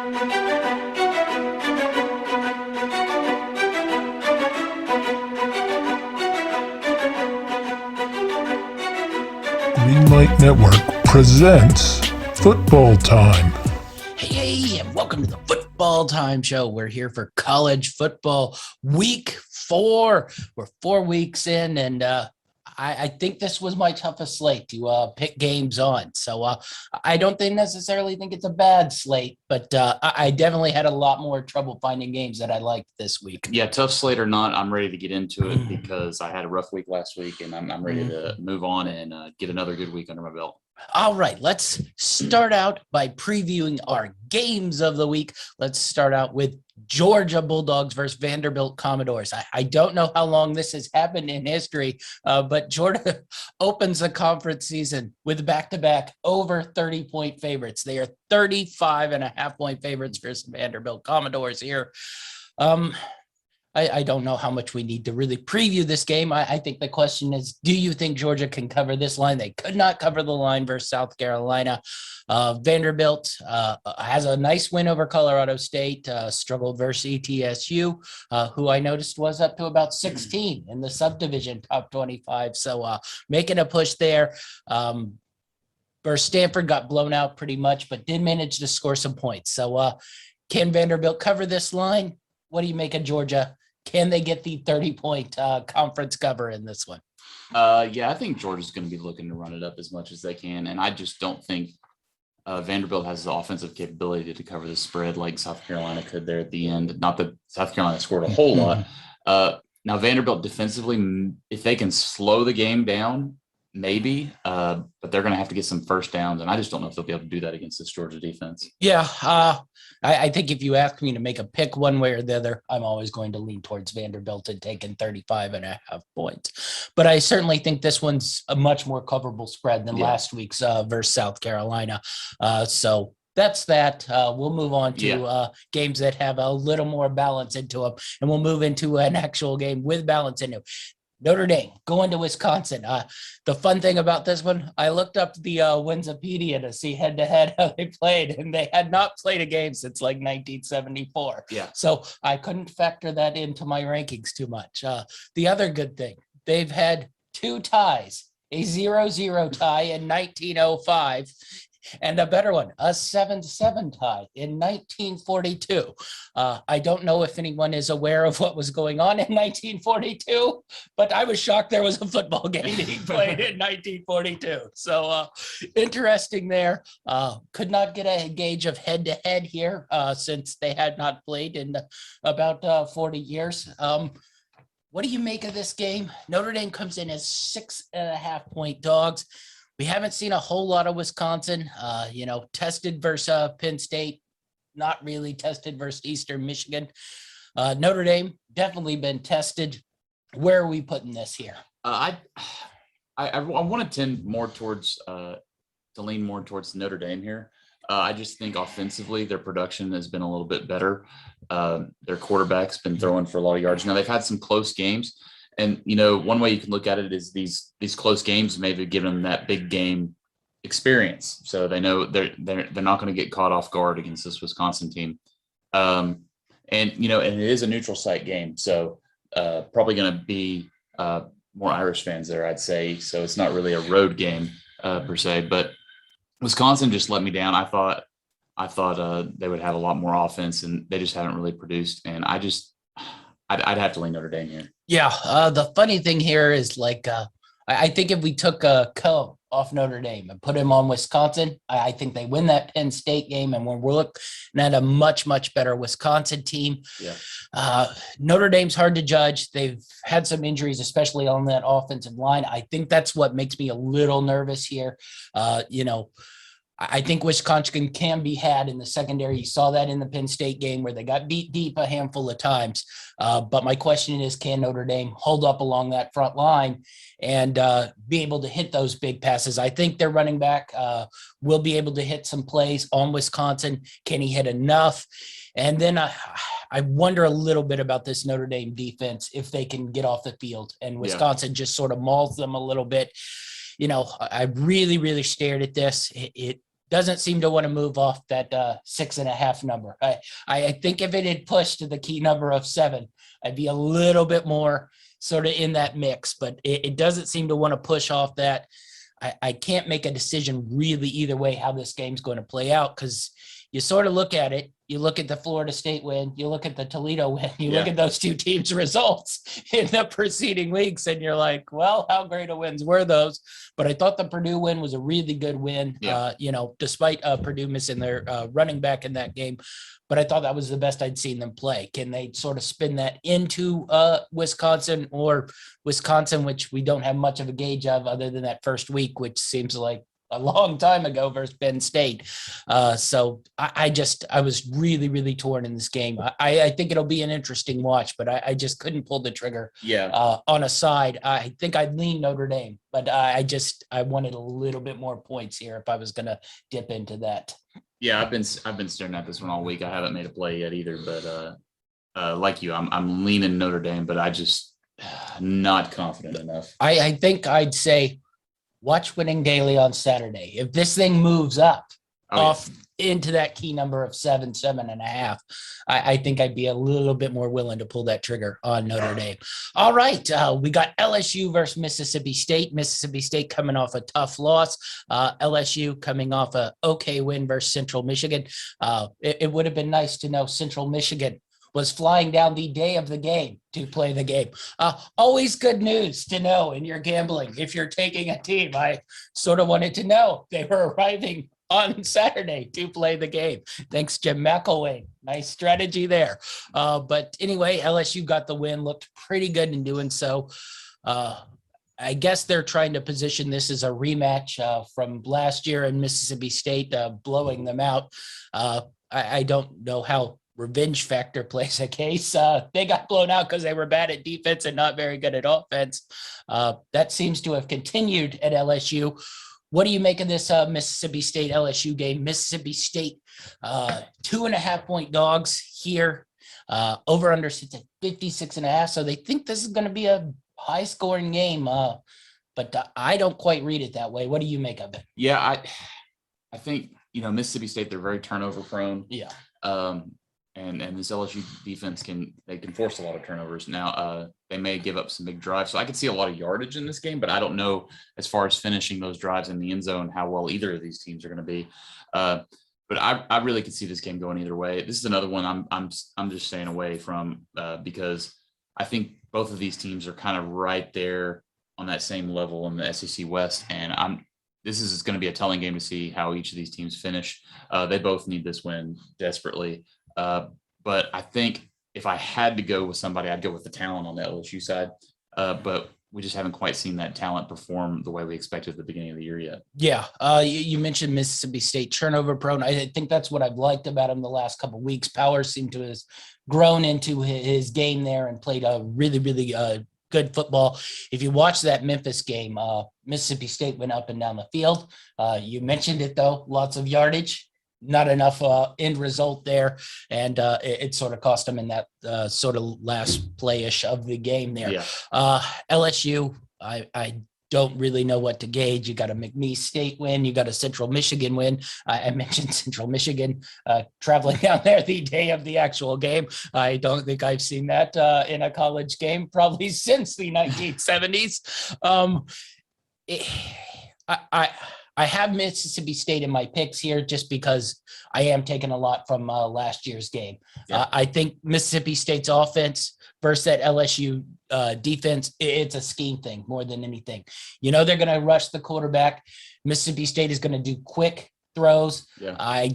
Greenlight Network presents Football Time. Hey, and welcome to the Football Time Show. We're here for college football week 4. We're 4 weeks in, and I think this was my toughest slate to pick games on. So I don't necessarily think it's a bad slate, but I definitely had a lot more trouble finding games that I liked this week. Yeah, tough slate or not, I'm ready to get into it because I had a rough week last week, and I'm ready to move on and get another good week under my belt. All right, let's start out by previewing our games of the week. Let's start out with Georgia Bulldogs versus Vanderbilt Commodores. I don't know how long this has happened in history, but Georgia opens the conference season with back-to-back over 30-point favorites. They are 35.5-point favorites versus Vanderbilt Commodores here. I don't know how much we need to really preview this game. I think the question is, do you think Georgia can cover this line? They could not cover the line versus South Carolina. Vanderbilt has a nice win over Colorado State, struggled versus ETSU, who I noticed was up to about 16 in the subdivision top 25. So making a push there. Versus Stanford, got blown out pretty much, but did manage to score some points. So can Vanderbilt cover this line? What do you make of Georgia? Can they get the 30-point conference cover in this one? Yeah, I think Georgia's going to be looking to run it up as much as they can. And I just don't think Vanderbilt has the offensive capability to cover the spread like South Carolina could there at the end. Not that South Carolina scored a whole lot. Now, Vanderbilt defensively, if they can slow the game down, maybe, but they're going to have to get some first downs. And I just don't know if they'll be able to do that against this Georgia defense. Yeah, I think if you ask me to make a pick one way or the other, I'm always going to lean towards Vanderbilt and taking 35.5 points. But I certainly think this one's a much more coverable spread than last week's versus South Carolina. So that's that. We'll move on to games that have a little more balance into them, and we'll move into an actual game with balance into it. Notre Dame going to Wisconsin. The fun thing about this one, I looked up the Winsipedia to see head-to-head how they played, and they had not played a game since like 1974. Yeah. So I couldn't factor that into my rankings too much. The other good thing, they've had 2 ties, a 0-0 tie in 1905, and a better one, a 7-7 tie in 1942. I don't know if anyone is aware of what was going on in 1942, but I was shocked there was a football game being played in 1942. So interesting there. Could not get a gauge of head-to-head here since they had not played in about 40 years. What do you make of this game? Notre Dame comes in as 6.5-point dogs. We haven't seen a whole lot of Wisconsin, tested versus Penn State, not really tested versus Eastern Michigan. Notre Dame definitely been tested. Where are we putting this here? I want to tend more towards to lean more towards Notre Dame here. I just think offensively their production has been a little bit better. Their quarterback's been throwing for a lot of yards. Now they've had some close games. And, one way you can look at it is these close games maybe give them that big game experience. So they know they're not going to get caught off guard against this Wisconsin team. And it is a neutral site game. So probably going to be more Irish fans there, I'd say. So it's not really a road game per se. But Wisconsin just let me down. I thought they would have a lot more offense, and they just haven't really produced. And I'd have to lean Notre Dame here. Yeah, the funny thing here is I think if we took Co off Notre Dame and put him on Wisconsin, I think they win that Penn State game, and we're looking at a much, much better Wisconsin team. Yeah. Notre Dame's hard to judge. They've had some injuries, especially on that offensive line. I think that's what makes me a little nervous here. I think Wisconsin can be had in the secondary. You saw that in the Penn State game where they got beat deep a handful of times. But my question is, can Notre Dame hold up along that front line and be able to hit those big passes? I think their running back will be able to hit some plays on Wisconsin. Can he hit enough? And then I wonder a little bit about this Notre Dame defense, if they can get off the field and Wisconsin just sort of mauls them a little bit. I really, really stared at this. doesn't seem to want to move off that 6.5 number. I think if it had pushed to the key number of 7, I'd be a little bit more sort of in that mix, but it doesn't seem to want to push off that. I can't make a decision really either way how this game's going to play out, because you sort of look at it. You look at the Florida State win, you look at the Toledo win, you look at those 2 teams' results in the preceding weeks, and you're like, well, how great of wins were those? But I thought the Purdue win was a really good win, despite Purdue missing their running back in that game. But I thought that was the best I'd seen them play. Can they sort of spin that into Wisconsin, which we don't have much of a gauge of other than that first week, which seems like a long time ago versus Penn State. So I was really, really torn in this game. I think it'll be an interesting watch, but I just couldn't pull the trigger on a side. I think I'd lean Notre Dame, but I wanted a little bit more points here if I was going to dip into that. Yeah, I've been staring at this one all week. I haven't made a play yet either, but like you, I'm leaning Notre Dame, but I just not confident enough. I think I'd say watch Winning Daily on Saturday. If this thing moves up into that key number of 7.5, I think I'd be a little bit more willing to pull that trigger on Notre Dame. All right. We got LSU versus Mississippi State. Mississippi State coming off a tough loss. LSU coming off a okay win versus Central Michigan. It would have been nice to know Central Michigan was flying down the day of the game to play the game. Always good news to know in your gambling. If you're taking a team, I sort of wanted to know they were arriving on Saturday to play the game. Thanks, Jim McElwain. Nice strategy there. But anyway, LSU got the win, looked pretty good in doing so. I guess they're trying to position this as a rematch from last year in Mississippi State, blowing them out. I don't know how revenge factor plays a case. They got blown out because they were bad at defense and not very good at offense. That seems to have continued at LSU. What do you make of this Mississippi State LSU game? Mississippi State 2.5 point dogs here. Over under sits at 56.5. So they think this is going to be a high scoring game. But I don't quite read it that way. What do you make of it? Yeah, I think, Mississippi State, they're very turnover prone. Yeah. And this LSU defense can force a lot of turnovers. Now, they may give up some big drives. So I could see a lot of yardage in this game, but I don't know as far as finishing those drives in the end zone, how well either of these teams are going to be. But I really could see this game going either way. This is another one I'm just staying away from because I think both of these teams are kind of right there on that same level in the SEC West. And this is going to be a telling game to see how each of these teams finish. They both need this win desperately. But I think if I had to go with somebody, I'd go with the talent on the LSU side. But we just haven't quite seen that talent perform the way we expected at the beginning of the year yet. Yeah. You mentioned Mississippi State turnover prone. I think that's what I've liked about him the last couple of weeks. Powers seemed to have grown into his game there and played a really, really good football. If you watch that Memphis game, Mississippi State went up and down the field. You mentioned it though, lots of yardage. Not enough end result there, and it sort of cost them in that sort of last play-ish of the game there. Yeah. LSU, I don't really know what to gauge. You got a McNeese State win, you got a Central Michigan win. I mentioned Central Michigan traveling down there the day of the actual game. I don't think I've seen that in a college game probably since the 1970s. I have Mississippi State in my picks here just because I am taking a lot from last year's game. Yeah. I think Mississippi State's offense versus that LSU defense, it's a scheme thing more than anything. They're going to rush the quarterback. Mississippi State is going to do quick throws. Yeah.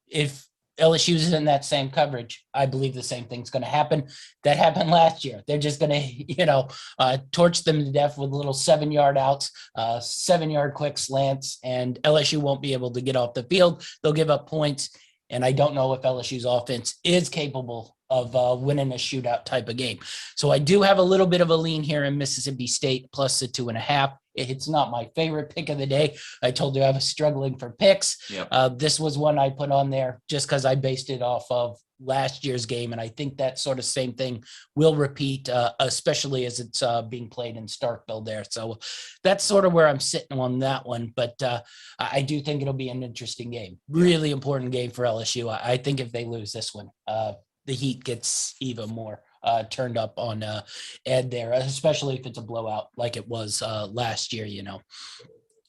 If LSU is in that same coverage, I believe the same thing's going to happen. That happened last year. They're just going to, torch them to death with little 7-yard outs, 7-yard quick slants, and LSU won't be able to get off the field. They'll give up points, and I don't know if LSU's offense is capable of winning a shootout type of game. So I do have a little bit of a lean here in Mississippi State plus the 2.5. It's not my favorite pick of the day. I told you I was struggling for picks. Yep. This was one I put on there just because I based it off of last year's game. And I think that sort of same thing will repeat, especially as it's being played in Starkville there. So that's sort of where I'm sitting on that one. But I do think it'll be an interesting game. Really important game for LSU. I think if they lose this one, the heat gets even more turned up on Ed there, especially if it's a blowout like it was last year,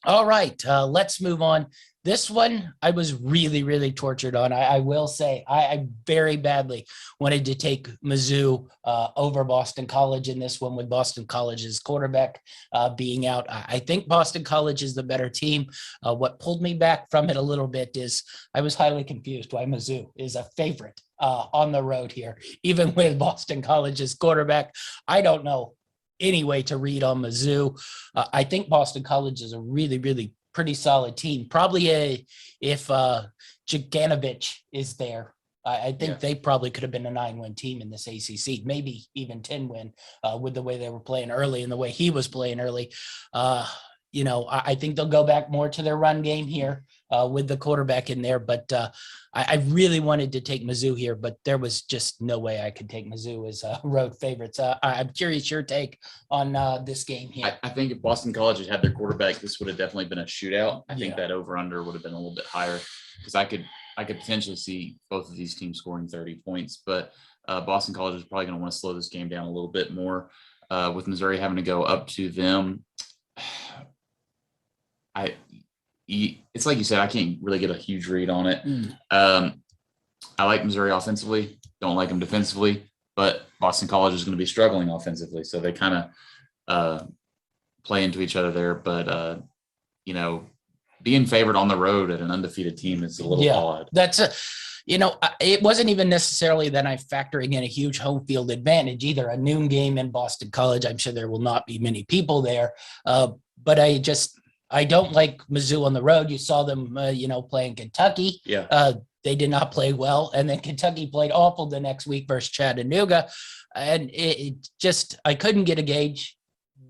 All right, let's move on. This one I was really, really tortured on. I will say I very badly wanted to take Mizzou over Boston College in this one with Boston College's quarterback being out. I think Boston College is the better team. What pulled me back from it a little bit is I was highly confused why Mizzou is a favorite on the road here, even with Boston College's quarterback. I don't know any way to read on Mizzou. I think Boston College is a really, really pretty solid team. Probably if Jaganovich is there, I think they probably could have been a 9-win team in this ACC, maybe even 10-win with the way they were playing early and the way he was playing early. I think they'll go back more to their run game here with the quarterback in there. But I really wanted to take Mizzou here, but there was just no way I could take Mizzou as road favorites. I'm curious your take on this game here. I think if Boston College had had their quarterback, this would have definitely been a shootout. I think that over-under would have been a little bit higher because I could potentially see both of these teams scoring 30 points. But Boston College is probably going to want to slow this game down a little bit more with Missouri having to go up to them. It's like you said, I can't really get a huge read on it. I like Missouri offensively, don't like them defensively, but Boston College is going to be struggling offensively. So they kind of play into each other there. But, being favored on the road at an undefeated team is a little odd. It wasn't even necessarily that I'm factoring in a huge home field advantage, either a noon game in Boston College. I'm sure there will not be many people there. But I don't like Mizzou on the road. You saw them, playing Kentucky. Yeah. They did not play well. And then Kentucky played awful the next week versus Chattanooga. And I couldn't get a gauge.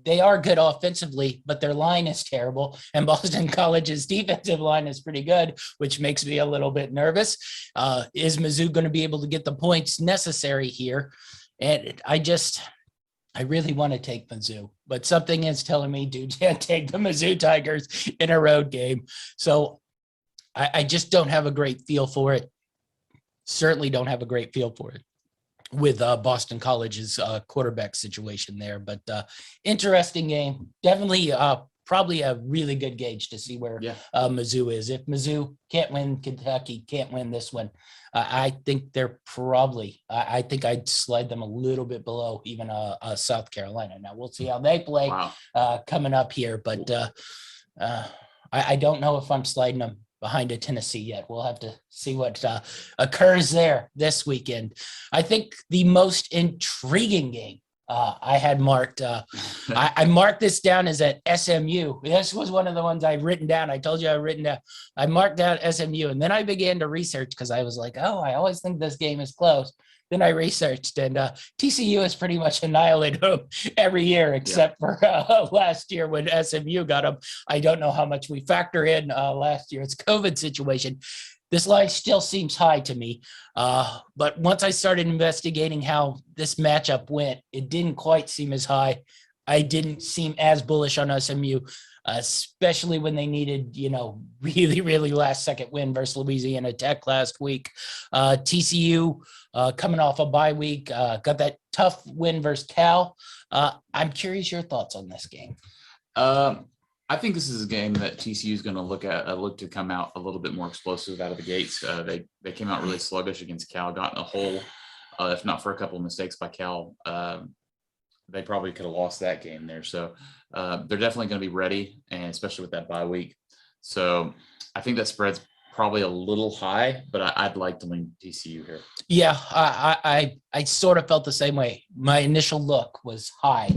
They are good offensively, but their line is terrible. And Boston College's defensive line is pretty good, which makes me a little bit nervous. Is Mizzou going to be able to get the points necessary here? And I really want to take Mizzou, but something is telling me, dude, can't take the Mizzou Tigers in a road game. So I just don't have a great feel for it. Certainly don't have a great feel for it with Boston College's quarterback situation there. But interesting game. Definitely probably a really good gauge to see where Mizzou is. If Mizzou can't win, Kentucky can't win this one, I think they're probably, I think I'd slide them a little bit below even South Carolina. Now we'll see how they play coming up here, but I don't know if I'm sliding them behind a Tennessee yet. We'll have to see what occurs there this weekend. I think the most intriguing game I had marked, I marked this down as at SMU. This was one of the ones I've written down. I told you I marked down SMU, and then I began to research because I was like, I always think this game is close. Then I researched, and TCU has pretty much annihilated them every year except for last year when SMU got them. I don't know how much we factor in last year's COVID situation. This line still seems high to me. But once I started investigating how this matchup went, it didn't quite seem as high. I didn't seem as bullish on SMU, especially when they needed, really, really last second win versus Louisiana Tech last week. TCU coming off a bye week, got that tough win versus Cal. I'm curious your thoughts on this game. I think this is a game that TCU is going to look to come out a little bit more explosive out of the gates. They came out really sluggish against Cal, got in a hole. If not for a couple of mistakes by Cal, they probably could have lost that game there. So they're definitely going to be ready, and especially with that bye week. So I think that spread's probably a little high, but I'd like to lean TCU here. Yeah, I sort of felt the same way. My initial look was high.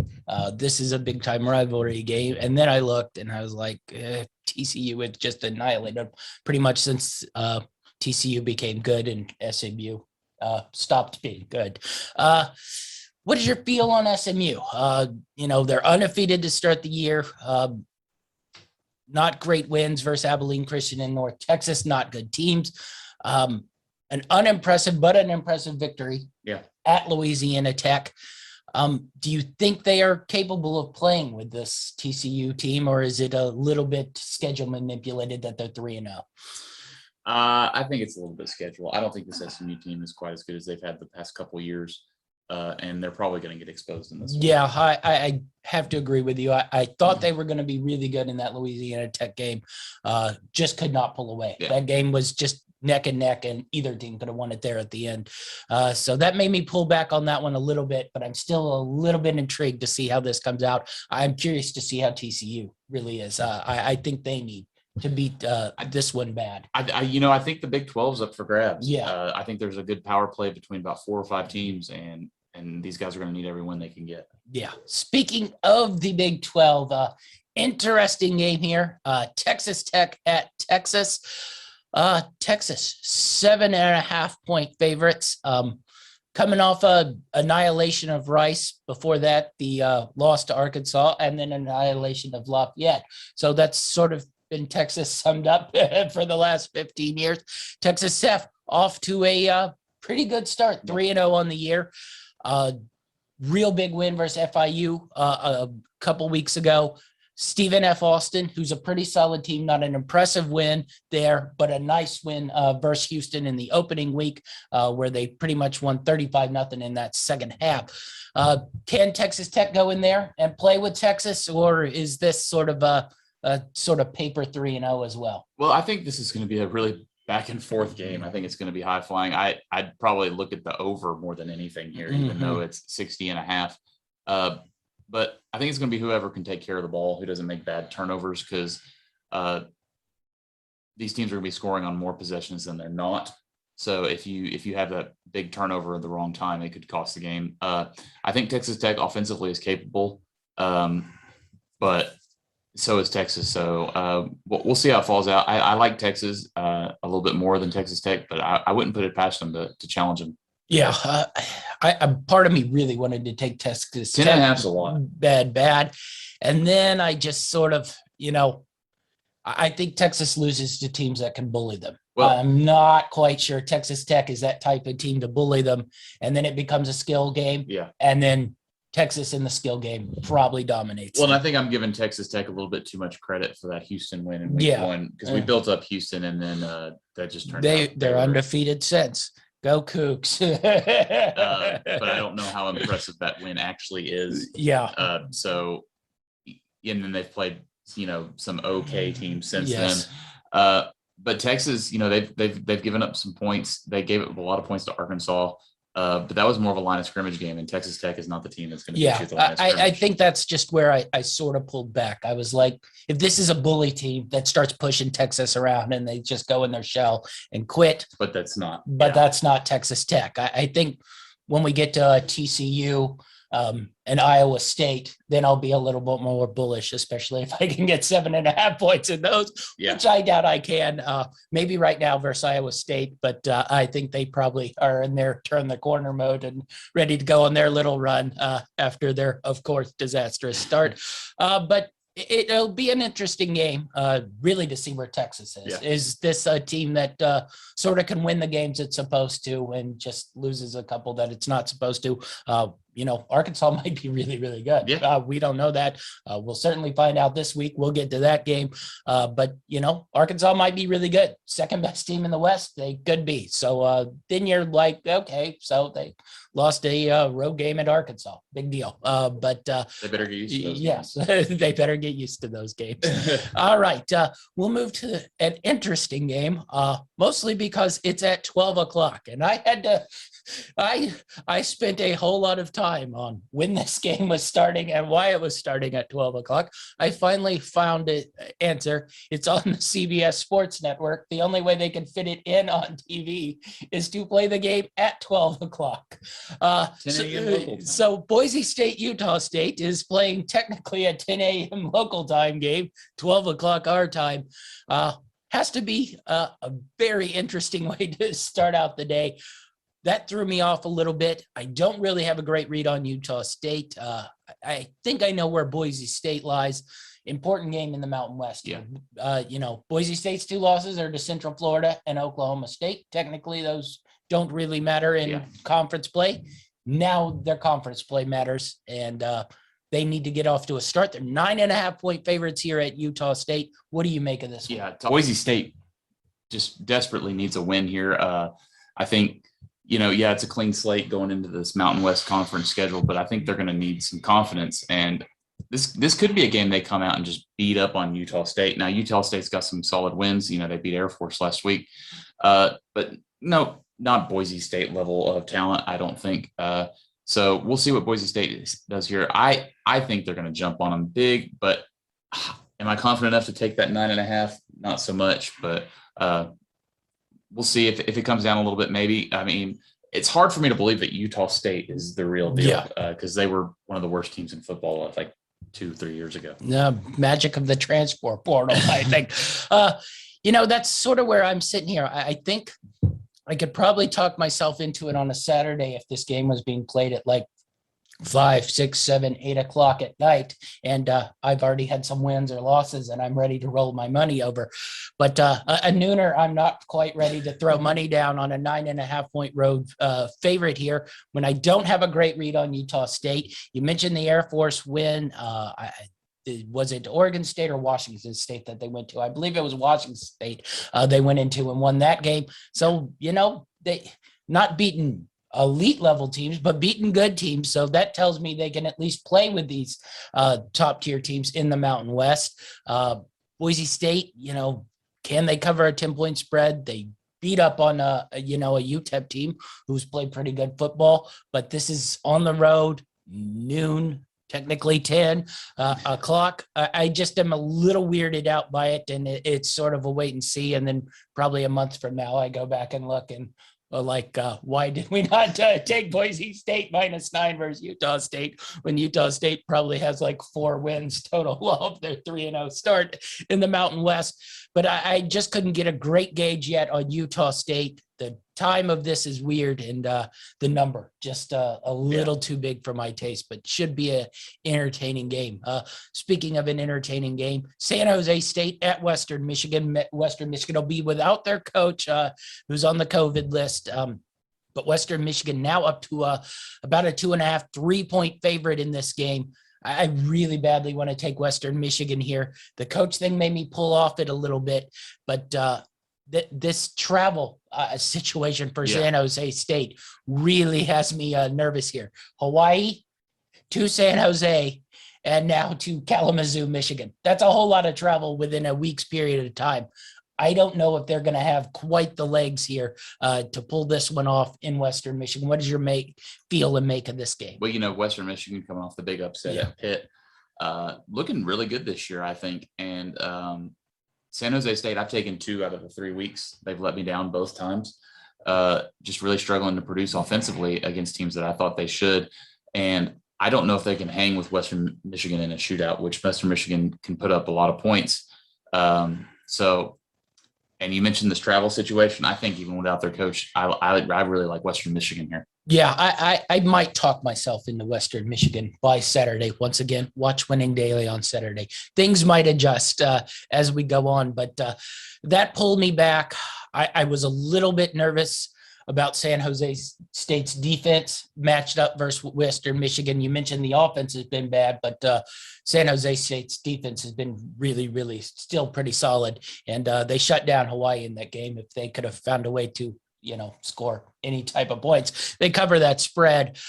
This is a big time rivalry game. And then I looked and I was like, TCU had just annihilated pretty much since TCU became good and SMU stopped being good. What is your feel on SMU? They're undefeated to start the year. Not great wins versus Abilene Christian and North Texas, not good teams. An unimpressive, but an impressive victory at Louisiana Tech. Do you think they are capable of playing with this TCU team, or is it a little bit schedule manipulated that they're 3-0? I think it's a little bit schedule. I don't think this SMU team is quite as good as they've had the past couple of years. And they're probably going to get exposed in this one. Yeah, I have to agree with you. I thought they were going to be really good in that Louisiana Tech game. Just could not pull away. Yeah. That game was just neck and neck, and either team could have won it there at the end. So that made me pull back on that one a little bit, but I'm still a little bit intrigued to see how this comes out. I'm curious to see how TCU really is. I think they need to beat this one bad. I think the Big 12's up for grabs. Yeah. I think there's a good power play between about 4 or 5 teams, and these guys are going to need every win they can get. Yeah. Speaking of the Big 12, interesting game here. Texas Tech at Texas. Texas 7.5-point favorites. Coming off a annihilation of Rice. Before that, the loss to Arkansas, and then annihilation of Lafayette. So that's sort of been Texas summed up for the last 15 years. Texas Tech off to a pretty good start, 3-0 on the year. Real big win versus FIU a couple weeks ago. Stephen F. Austin, who's a pretty solid team, not an impressive win there, but a nice win versus Houston in the opening week, where they pretty much won 35-0 in that second half. Can Texas Tech go in there and play with Texas, or is this sort of a paper 3-0 as well? Well, I think this is going to be a really back and forth game. I think it's going to be high flying. I'd probably look at the over more than anything here, even though it's 60.5. But I think it's going to be whoever can take care of the ball, who doesn't make bad turnovers, because these teams are going to be scoring on more possessions than they're not. So if you have that big turnover at the wrong time, it could cost the game. I think Texas Tech offensively is capable, but so is Texas. So we'll see how it falls out. I like Texas a little bit more than Texas Tech, but I wouldn't put it past them to challenge them. Yeah, I part of me really wanted to take Texas. 10.5 is a lot. Bad. And then I just sort of, I think Texas loses to teams that can bully them. Well, I'm not quite sure Texas Tech is that type of team to bully them. And then it becomes a skill game. Yeah. And then Texas in the skill game probably dominates. Well, and I think I'm giving Texas Tech a little bit too much credit for that Houston win in week 1, because we built up Houston, and then that just turned out. They're undefeated since. Go Cougs. But I don't know how impressive that win actually is. Yeah. So, and then they've played, some okay teams since Yes. then. But Texas, they've given up some points. They gave up a lot of points to Arkansas. But that was more of a line of scrimmage game, and Texas Tech is not the team that's going to get you the line of scrimmage. I think that's just where I sort of pulled back. I was like, if this is a bully team that starts pushing Texas around and they just go in their shell and quit. But that's not. That's not Texas Tech. I think when we get to TCU and Iowa State, then I'll be a little bit more bullish, especially if I can get 7.5 points in those, which I doubt I can. Maybe right now versus Iowa State, but I think they probably are in their turn the corner mode and ready to go on their little run after their, of course, disastrous start. But it'll be an interesting game, really, to see where Texas is. Yeah. Is this a team that sort of can win the games it's supposed to and just loses a couple that it's not supposed to? Arkansas might be really, really good. Yeah. We don't know that. We'll certainly find out this week. We'll get to that game. But Arkansas might be really good. Second best team in the West. They could be. So then you're like, okay, so they lost a road game at Arkansas. Big deal. But they better get used to those. Yes, they better get used to those games. All right. We'll move to an interesting game, mostly because it's at 12 o'clock. And I spent a whole lot of time on when this game was starting and why it was starting at 12 o'clock. I finally found an answer. It's on the CBS Sports Network. The only way they can fit it in on TV is to play the game at 12 o'clock. So Boise State, Utah State is playing technically a 10 a.m. local time game, 12 o'clock our time. Has to be a very interesting way to start out the day. that threw me off a little bit. I don't really have a great read on Utah State. I think I know where Boise State lies. Important game in the Mountain West. Yeah. Boise State's 2 losses are to Central Florida and Oklahoma State. Technically, those don't really matter in conference play. Now their conference play matters, and they need to get off to a start. They're 9.5-point favorites here at Utah State. What do you make of this one? Yeah, Boise State just desperately needs a win here. I think, it's a clean slate going into this Mountain West Conference schedule, but I think they're going to need some confidence. And this could be a game they come out and just beat up on Utah State. Now, Utah State's got some solid wins. They beat Air Force last week. But no, not Boise State level of talent, I don't think. So we'll see what Boise State does here. I think they're going to jump on them big, but am I confident enough to take that 9.5? Not so much, but we'll see if it comes down a little bit, maybe. I mean, it's hard for me to believe that Utah State is the real deal because they were one of the worst teams in football, like 2-3 years ago. The magic of the transfer portal, I think. That's sort of where I'm sitting here. I think I could probably talk myself into it on a Saturday if this game was being played at like 5, 6, 7, 8 o'clock at night. And I've already had some wins or losses and I'm ready to roll my money over. But a nooner, I'm not quite ready to throw money down on a 9.5-point road favorite here when I don't have a great read on Utah State. You mentioned the Air Force win. Was it Oregon State or Washington State that they went to? I believe it was Washington State they went into and won that game. So, they not beaten elite level teams, but beating good teams. So that tells me they can at least play with these top tier teams in the Mountain West. Boise State, can they cover a 10-point spread? They beat up on a UTEP team who's played pretty good football, but this is on the road, noon, technically 10 o'clock. I just am a little weirded out by it, and it's sort of a wait and see. And then probably a month from now, I go back and look and why did we not take Boise State -9 versus Utah State when Utah State probably has like 4 wins total of their 3-0 start in the Mountain West. But I just couldn't get a great gauge yet on Utah State. The time of this is weird, and the number just a little too big for my taste, but should be an entertaining game. Speaking of an entertaining game, San Jose State at Western Michigan. Western Michigan will be without their coach, who's on the COVID list. But Western Michigan now up to about a 2.5, 3-point favorite in this game. I really badly want to take Western Michigan here. The coach thing made me pull off it a little bit, but this travel situation for San Jose State really has me nervous here. Hawaii to San Jose and now to Kalamazoo, Michigan. That's a whole lot of travel within a week's period of time. I don't know if they're going to have quite the legs here to pull this one off in Western Michigan. What does your feel and make of this game? Well, Western Michigan coming off the big upset at Pitt, looking really good this year, I think. And San Jose State, I've taken 2 out of the 3 weeks. They've let me down both times. Just really struggling to produce offensively against teams that I thought they should. And I don't know if they can hang with Western Michigan in a shootout, which Western Michigan can put up a lot of points. And you mentioned this travel situation. I think even without their coach, I really like Western Michigan here. Yeah, I might talk myself into Western Michigan by Saturday. Once again, watch Winning Daily on Saturday. Things might adjust as we go on, but that pulled me back. I was a little bit nervous about San Jose State's defense matched up versus Western Michigan. You mentioned the offense has been bad, but San Jose State's defense has been really, really still pretty solid. And they shut down Hawaii in that game. If they could have found a way to, score any type of points, they cover that spread.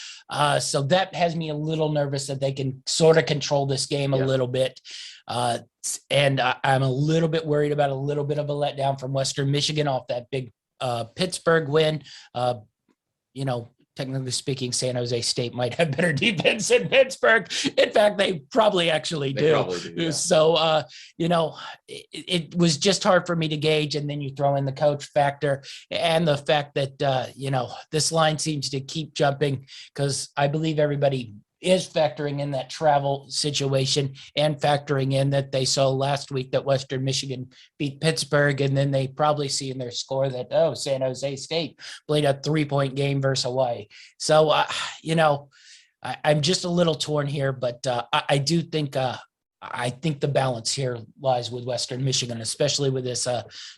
So that has me a little nervous that they can sort of control this game a little bit. And I'm a little bit worried about a little bit of a letdown from Western Michigan off that big Pittsburgh win. Technically speaking, San Jose State might have better defense than Pittsburgh. In fact, they probably actually do. Yeah. So, it was just hard for me to gauge. And then you throw in the coach factor and the fact that, this line seems to keep jumping because I believe everybody is factoring in that travel situation and factoring in that they saw last week that Western Michigan beat Pittsburgh, and then they probably see in their score that, oh, San Jose State played a 3-point game versus Hawaii. So, I'm just a little torn here, but I do think I think the balance here lies with Western Michigan, especially with this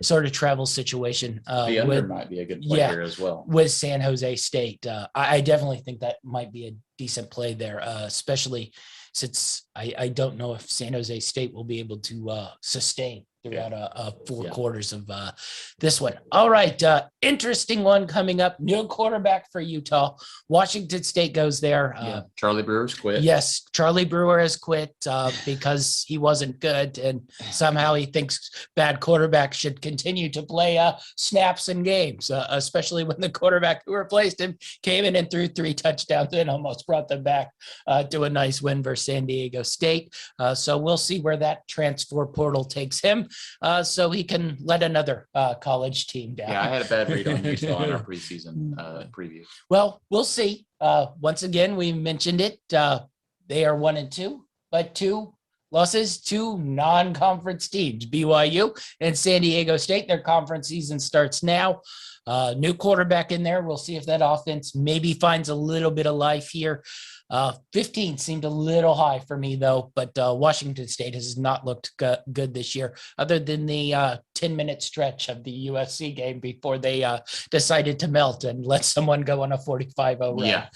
sort of travel situation. The under might be a good play here as well. With San Jose State. I definitely think that might be a decent play there, especially since I don't know if San Jose State will be able to sustain throughout four quarters of this one. All right. Interesting one coming up. New quarterback for Utah. Washington State goes there. Charlie Brewer's quit. Yes. Charlie Brewer has quit because he wasn't good. And somehow he thinks bad quarterbacks should continue to play snaps and games, especially when the quarterback who replaced him came in and threw 3 touchdowns and almost brought them back to a nice win versus San Diego State. So we'll see where that transfer portal takes him. So he can let another college team down. Yeah, I had a bad read on Utah in our preseason preview. Well, we'll see. Once again, we mentioned it. They are 1-2, but 2 losses to non-conference teams, BYU and San Diego State. Their conference season starts now. New quarterback in there. We'll see if that offense maybe finds a little bit of life here. 15 seemed a little high for me, though, but Washington State has not looked good this year, other than the 10-minute stretch of the USC game before they decided to melt and let someone go on a 45-0 run. Yeah.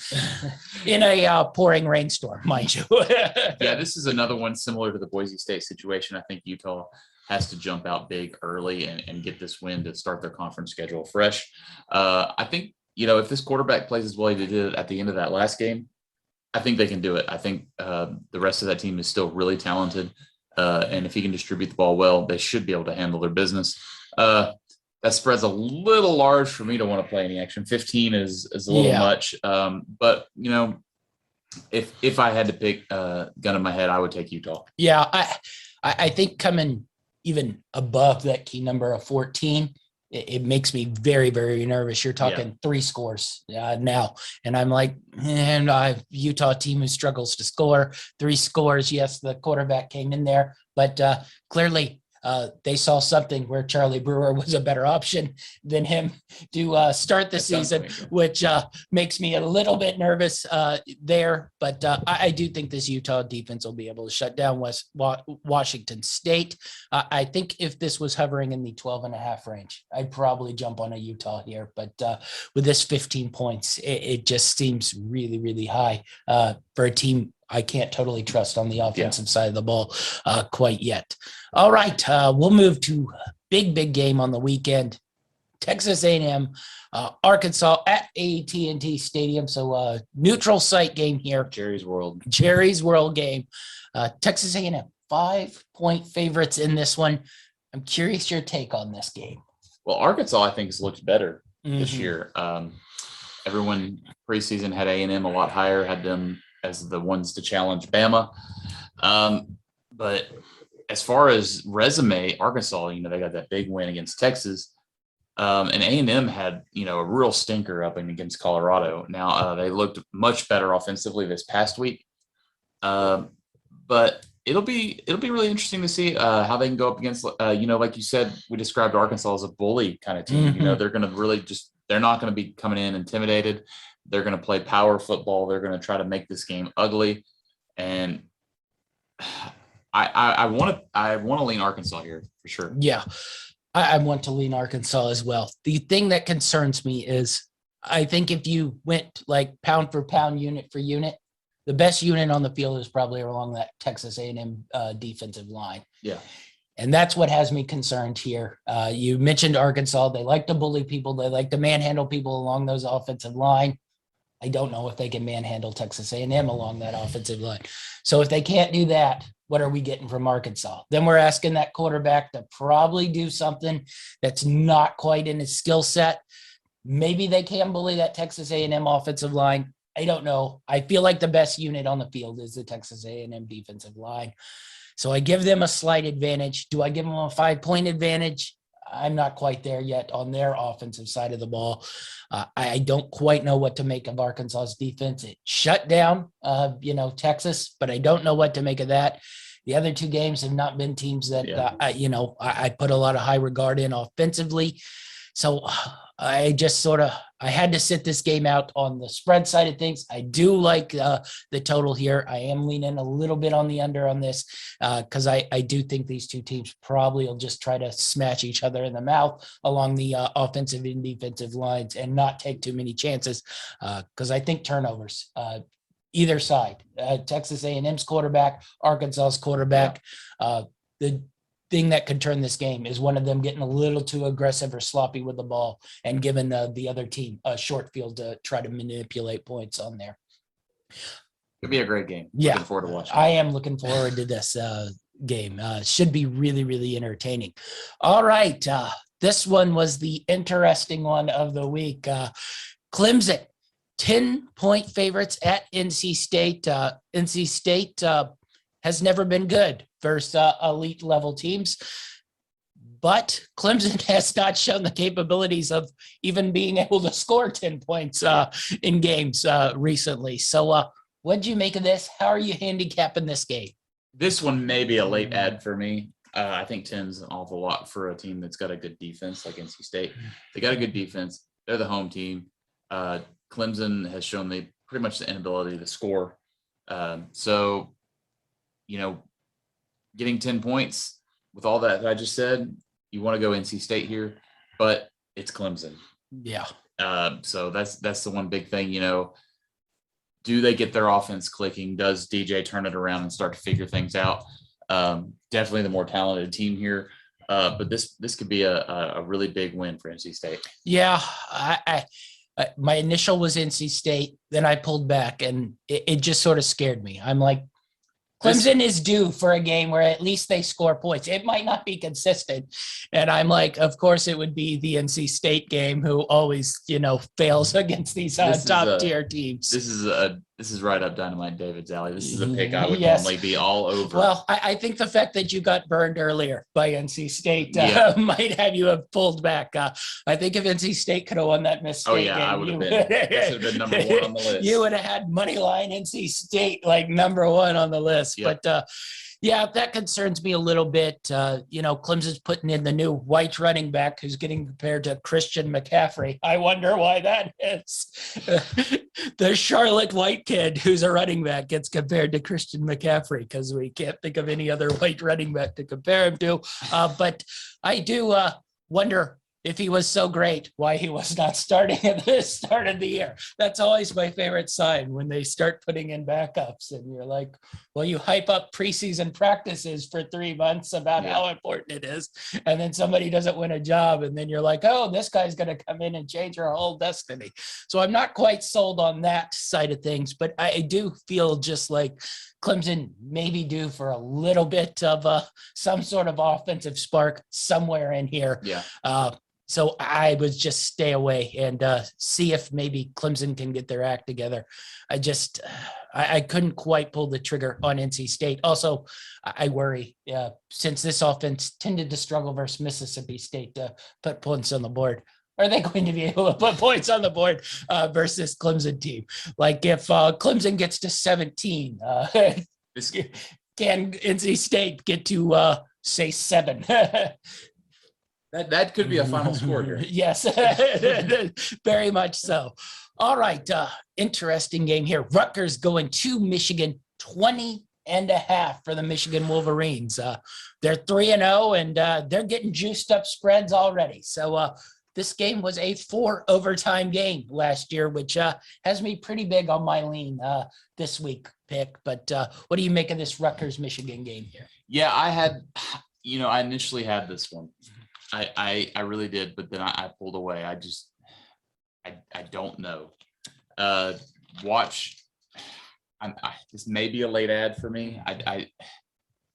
In a pouring rainstorm, mind you. Yeah, this is another one similar to the Boise State situation. I think Utah has to jump out big early and get this win to start their conference schedule fresh. I think, if this quarterback plays as well as he did at the end of that last game, I think they can do it. I think the rest of that team is still really talented. And if he can distribute the ball well, they should be able to handle their business. That spread's a little large for me to want to play any action. 15 is a little much. But, if I had to pick a gun in my head, I would take Utah. Yeah, I think coming even above that key number of 14, it makes me very, very nervous. You're talking 3 scores now. And I'm like, Utah team who struggles to score 3 scores. Yes, the quarterback came in there, but clearly they saw something where Charlie Brewer was a better option than him to start the season, which makes me a little bit nervous there. But I do think this Utah defense will be able to shut down Washington State. I think if this was hovering in the 12.5 range, I'd probably jump on a Utah here. But with this 15 points, it just seems really, really high for a team I can't totally trust on the offensive side of the ball quite yet. All right, we'll move to big game on the weekend. Texas A&M, Arkansas at AT&T Stadium. So neutral site game here. Jerry's World game. Texas A&M, 5-point favorites in this one. I'm curious your take on this game. Well, Arkansas, I think, has looked better this year. Everyone preseason had A&M a lot higher, had them as the ones to challenge Bama. But as far as resume, Arkansas, they got that big win against Texas. And A&M had, a real stinker up against Colorado. Now they looked much better offensively this past week. But it'll be really interesting to see how they can go up against, like you said, we described Arkansas as a bully kind of team. They're going to really they're not going to be coming in intimidated. They're going to play power football. They're going to try to make this game ugly. And I want to lean Arkansas here for sure. Yeah, I want to lean Arkansas as well. The thing that concerns me is I think if you went like pound for pound, unit for unit, the best unit on the field is probably along that Texas A&M defensive line. Yeah. And that's what has me concerned here. You mentioned Arkansas. They like to bully people. They like to manhandle people along those offensive line. I don't know if they can manhandle Texas A&M along that offensive line. So if they can't do that, what are we getting from Arkansas? Then we're asking that quarterback to probably do something that's not quite in his skill set. Maybe they can bully that Texas A&M offensive line. I don't know. I feel like the best unit on the field is the Texas A&M defensive line. So I give them a slight advantage. Do I give them a 5-point advantage? I'm not quite there yet on their offensive side of the ball. I don't quite know what to make of Arkansas's defense. It shut down, Texas, but I don't know what to make of that. The other two games have not been teams that, I put a lot of high regard in offensively. So I just I had to sit this game out on the spread side of things. I do like the total here. I am leaning a little bit on the under on this because I do think these two teams probably will just try to smash each other in the mouth along the offensive and defensive lines and not take too many chances because I think turnovers. Either side, Texas A&M's quarterback, Arkansas's quarterback. The thing that could turn this game is one of them getting a little too aggressive or sloppy with the ball and giving the other team a short field to try to manipulate points on there. It'll be a great game. Yeah, looking forward to watching. I am looking forward to this game. Should be really, really entertaining. All right, this one was the interesting one of the week. Clemson. 10-point favorites at NC State. NC State has never been good versus elite level teams, but Clemson has not shown the capabilities of even being able to score 10 points in games recently. So what'd you make of this? How are you handicapping this game? This one may be a late ad for me. I think 10's an awful lot for a team that's got a good defense like NC State. They got a good defense. They're the home team. Clemson has shown pretty much the inability to score. So, getting 10 points with all that I just said, you want to go NC State here, but it's Clemson. Yeah. So that's the one big thing, do they get their offense clicking? Does DJ turn it around and start to figure things out? Definitely the more talented team here. But this could be a really big win for NC State. Yeah. My initial was NC State, then I pulled back, and it just sort of scared me. I'm like, Clemson is due for a game where at least they score points. It might not be consistent. And I'm like, of course, it would be the NC State game who always, fails against these top tier teams. This is right up Dynamite David's alley. This is a pick I would normally be all over. Well, I think the fact that you got burned earlier by NC State might have you have pulled back. I think if NC State could have won that State game, I would have been. This would have been number one on the list. You would have had money line NC State like number one on the list. Yep. But that concerns me a little bit. Clemson's putting in the new white running back who's getting compared to Christian McCaffrey. I wonder why that is. The Charlotte White kid who's a running back gets compared to Christian McCaffrey because we can't think of any other white running back to compare him to. But I do wonder if he was so great, why he was not starting at the start of the year. That's always my favorite sign when they start putting in backups and you're like, well, you hype up preseason practices for 3 months about how important it is. And then somebody doesn't win a job. And then you're like, oh, this guy's going to come in and change our whole destiny. So I'm not quite sold on that side of things, but I do feel just like Clemson may be due for a little bit of some sort of offensive spark somewhere in here. Yeah. So I would just stay away and see if maybe Clemson can get their act together. I couldn't quite pull the trigger on NC State. Also, I worry since this offense tended to struggle versus Mississippi State to put points on the board. Are they going to be able to put points on the board versus Clemson team? Like if Clemson gets to 17, can NC State get to say 7? That could be a final score here. Yes, very much so. All right. Interesting game here. Rutgers going to Michigan, 20.5 for the Michigan Wolverines. They're 3-0 and they're getting juiced up spreads already. So this game was a 4 overtime game last year, which has me pretty big on my lean this week pick. But what do you make of this Rutgers Michigan game here? Yeah, I initially had this one. I really did, but then I pulled away. I don't know. This may be a late ad for me. I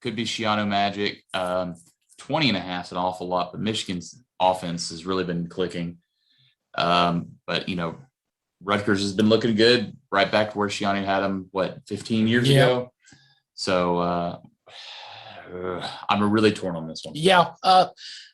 could be Shiano Magic. 20.5 is an awful lot, but Michigan's offense has really been clicking. But Rutgers has been looking good, right back to where Shiano had them, 15 years ago. So I'm really torn on this one. Yeah.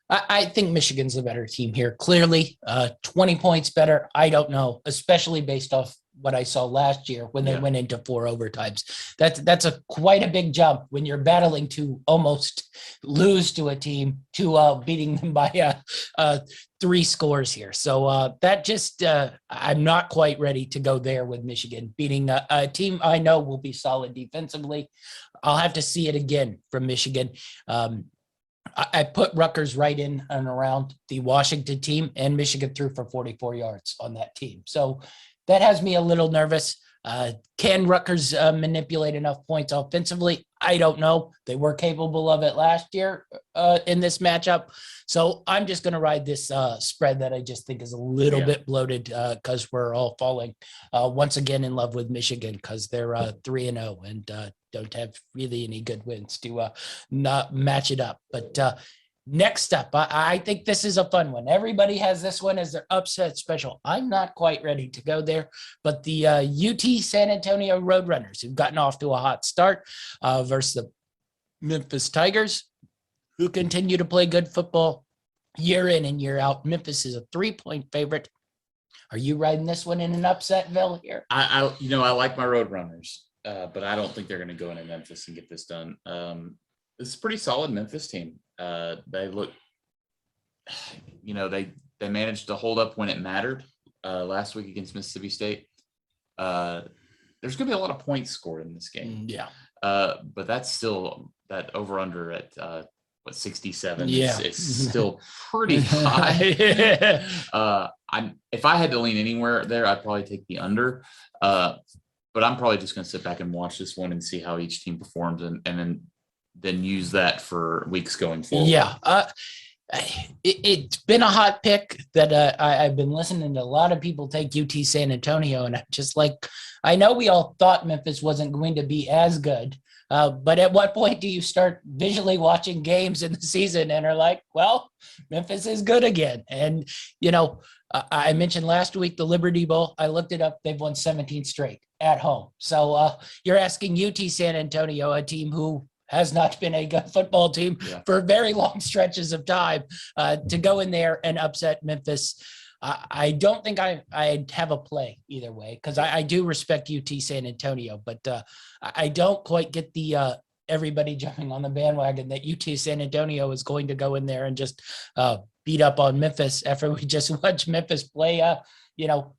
I think Michigan's the better team here. Clearly, 20 points better. I don't know, especially based off what I saw last year when they went into 4 overtimes. That's quite a big jump when you're battling to almost lose to a team to beating them by 3 scores here. So that just I'm not quite ready to go there with Michigan beating a team I know will be solid defensively. I'll have to see it again from Michigan. I put Rutgers right in and around the Washington team, and Michigan threw for 44 yards on that team. So that has me a little nervous. Can Rutgers manipulate enough points offensively? I don't know. They were capable of it last year in this matchup. So I'm just going to ride this spread that I just think is a little bit bloated because we're all falling once again in love with Michigan because they're 3-0 and don't have really any good wins to not match it up. But next up, I think this is a fun one. Everybody has this one as their upset special. I'm not quite ready to go there, but the UT San Antonio Roadrunners, who've gotten off to a hot start versus the Memphis Tigers, who continue to play good football year in and year out. Memphis is a 3-point favorite. Are you riding this one in an upsetville here? I like my Roadrunners, but I don't think they're going to go into Memphis and get this done. This is a pretty solid Memphis team. They look, they managed to hold up when it mattered last week against Mississippi State. There's going to be a lot of points scored in this game. Yeah. But that's still that over under at 67. Yeah. It's still pretty high. If I had to lean anywhere there, I'd probably take the under. But I'm probably just going to sit back and watch this one and see how each team performs and then use that for weeks going forward. Yeah. It's been a hot pick that I've been listening to a lot of people take UT San Antonio, and I'm just like, I know we all thought Memphis wasn't going to be as good, but at what point do you start visually watching games in the season and are like, well, Memphis is good again? And, I mentioned last week the Liberty Bowl. I looked it up. They've won 17 straight at home. So you're asking UT San Antonio, a team who has not been a good football team for very long stretches of time, to go in there and upset Memphis. I don't think I'd have a play either way because I do respect UT San Antonio, but I don't quite get the everybody jumping on the bandwagon that UT San Antonio is going to go in there and just beat up on Memphis after we just watched Memphis play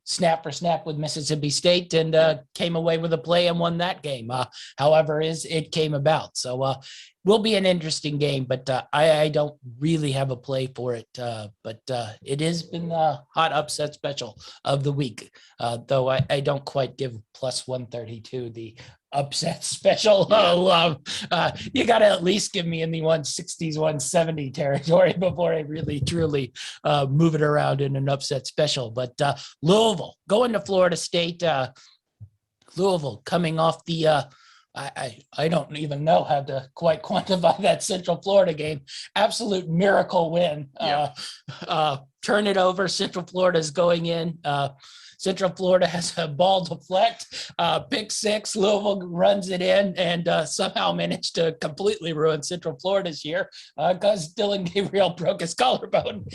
snap for snap with Mississippi State and came away with a play and won that game. However, it came about. So will be an interesting game, but I don't really have a play for it. But it has been the hot upset special of the week, though I don't quite give plus 132 the upset special. You got to at least give me in the 160s, 170 territory before I really truly move it around in an upset special. But Louisville going to Florida State. Louisville coming off the I don't even know how to quite quantify that Central Florida game. Absolute miracle win. Turn it over. Central Florida is going in. Central Florida has a ball deflect, pick six. Louisville runs it in and somehow managed to completely ruin Central Florida's year because Dylan Gabriel broke his collarbone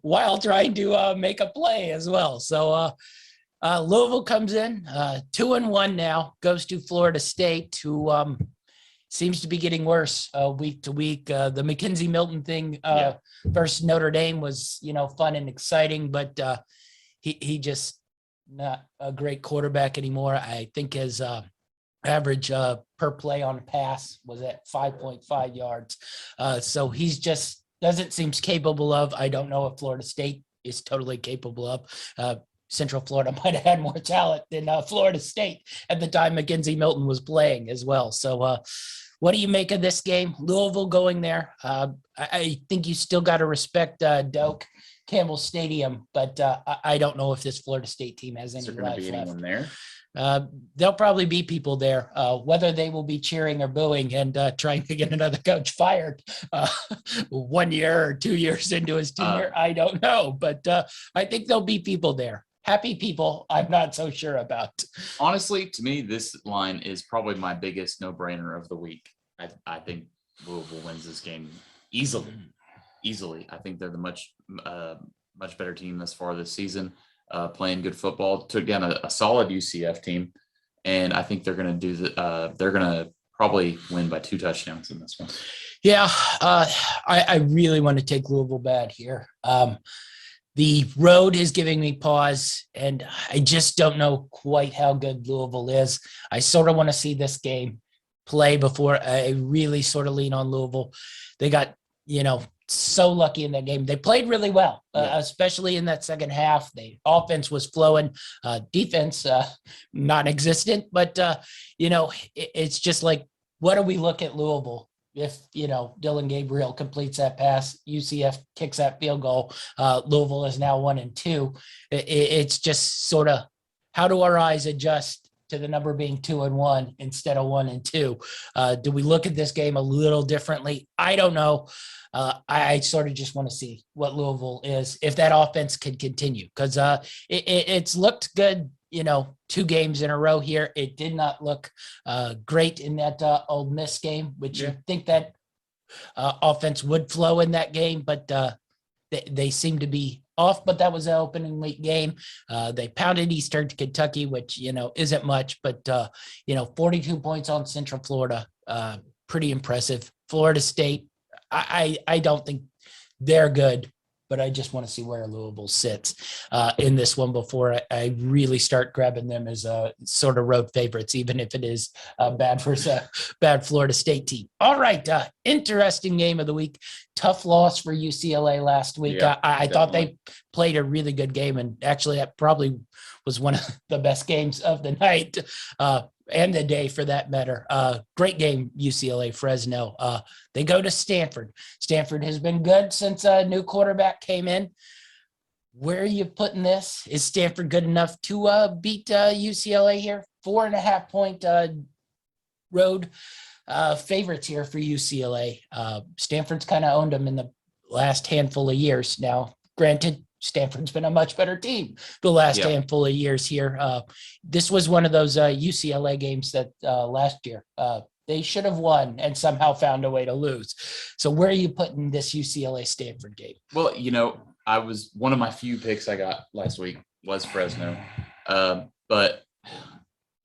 while trying to make a play as well. So Louisville comes in 2-1 now, goes to Florida State, who seems to be getting worse week to week. The Mackenzie Milton thing versus Notre Dame was, fun and exciting, but he just not a great quarterback anymore. I think his average per play on pass was at 5.5 yards. So he's just doesn't seem capable of. I don't know if Florida State is totally capable of. Central Florida might have had more talent than Florida State at the time Mackenzie Milton was playing as well. So what do you make of this game? Louisville going there. I think you still got to respect Doak Campbell Stadium, but I don't know if this Florida State team has any life left. Anyone there? There'll probably be people there, whether they will be cheering or booing and trying to get another coach fired 1 year or 2 years into his tenure. I don't know, but I think there'll be people there. Happy people, I'm not so sure about. Honestly, to me, this line is probably my biggest no-brainer of the week. I think Louisville wins this game easily. easily. I think they're the much better team thus far this season, playing good football. Took down a solid UCF team, and I think they're going to they're going to probably win by 2 touchdowns in this one. Yeah, I really want to take Louisville bad here. The road is giving me pause, and I just don't know quite how good Louisville is. I sort of want to see this game play before I really sort of lean on Louisville. They got, so lucky in that game. They played really well, especially in that second half. The offense was flowing, defense non-existent, but it's just like, what do we look at Louisville? If, Dylan Gabriel completes that pass, UCF kicks that field goal, Louisville is now 1-2. It's just sort of, how do our eyes adjust to the number being 2-1 instead of 1-2? Do we look at this game a little differently? I don't know. I sort of just want to see what Louisville is, if that offense can continue, because it's looked good, 2 games in a row here. It did not look great in that Ole Miss game, which you think that offense would flow in that game, but they seem to be off. But that was an opening week game. They pounded Eastern Kentucky, which, isn't much, but 42 points on Central Florida. Pretty impressive. Florida State, I don't think they're good, but I just want to see where Louisville sits in this one before I really start grabbing them as a sort of road favorites, even if it is bad for a bad Florida State team. All right. Interesting game of the week. Tough loss for UCLA last week. Yeah, I thought they played a really good game, and actually that probably was one of the best games of the night and the day for that matter. Great game, UCLA, Fresno. They go to Stanford. Stanford has been good since a new quarterback came in. Where are you putting this? Is Stanford good enough to beat UCLA here? 4.5 point road favorites here for UCLA. Stanford's kind of owned them in the last handful of years. Now, granted, Stanford's been a much better team the last handful of years here. This was one of those UCLA games that last year they should have won and somehow found a way to lose. So where are you putting this UCLA Stanford game? Well, I was one of my few picks I got last week was Fresno. But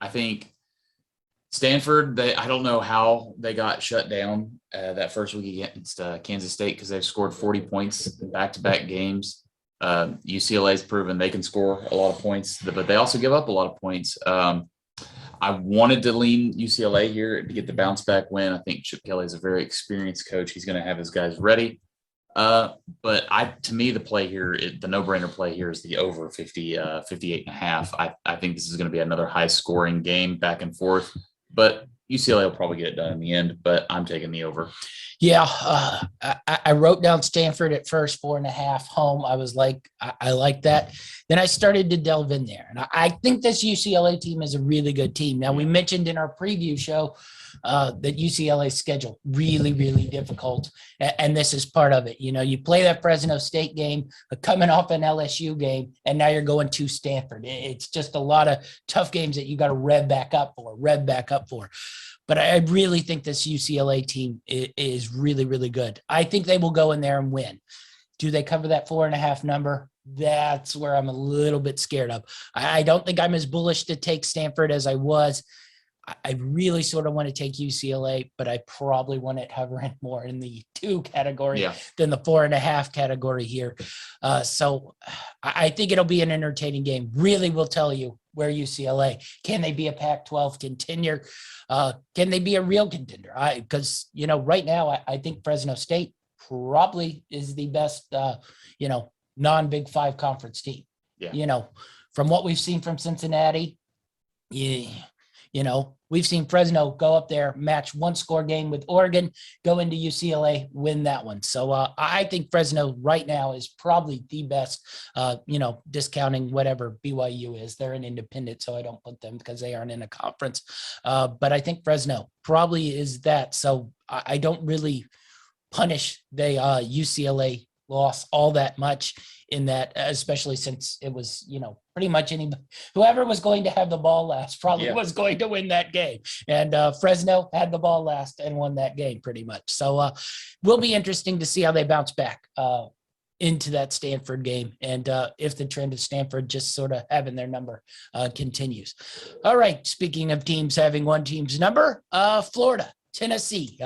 I think Stanford, I don't know how they got shut down that first week against Kansas State, because they've scored 40 points in back-to-back games. UCLA's proven they can score a lot of points, but they also give up a lot of points. I wanted to lean UCLA here to get the bounce back win. I think Chip Kelly is a very experienced coach. He's going to have his guys ready. But to me, the play here, the no-brainer play here is the over 58.5. I think this is going to be another high-scoring game, back and forth. But UCLA will probably get it done in the end, but I'm taking the over. Yeah, I wrote down Stanford at first, 4.5 home. I was like, I like that. Then I started to delve in there. And I think this UCLA team is a really good team. Now, we mentioned in our preview show that UCLA's schedule really, really difficult. And this is part of it. You play that Fresno State game, coming off an LSU game, and now you're going to Stanford. It's just a lot of tough games that you got to rev back up for. But I really think this UCLA team is really, really good. I think they will go in there and win. Do they cover that 4.5 number? That's where I'm a little bit scared of. I don't think I'm as bullish to take Stanford as I was. I really sort of want to take UCLA, but I probably want it hovering more in the 2 category than the 4.5 category here. So I think it'll be an entertaining game. Really will tell you where UCLA, can they be a Pac-12 contender? Can they be a real contender? Because, right now I think Fresno State probably is the best, non-Big 5 conference team. Yeah. From what we've seen from Cincinnati, we've seen Fresno go up there, match 1-score game with Oregon, go into UCLA, win that one. So I think Fresno right now is probably the best, discounting whatever BYU is. They're an independent, so I don't put them because they aren't in a conference. But I think Fresno probably is that. So I don't really punish the UCLA loss all that much in that, especially since it was, pretty much whoever was going to have the ball last probably Yeah. was going to win that game. And Fresno had the ball last and won that game pretty much. So will be interesting to see how they bounce back into that Stanford game. And if the trend of Stanford just sort of having their number continues. All right. Speaking of teams having one team's number, Florida, Tennessee,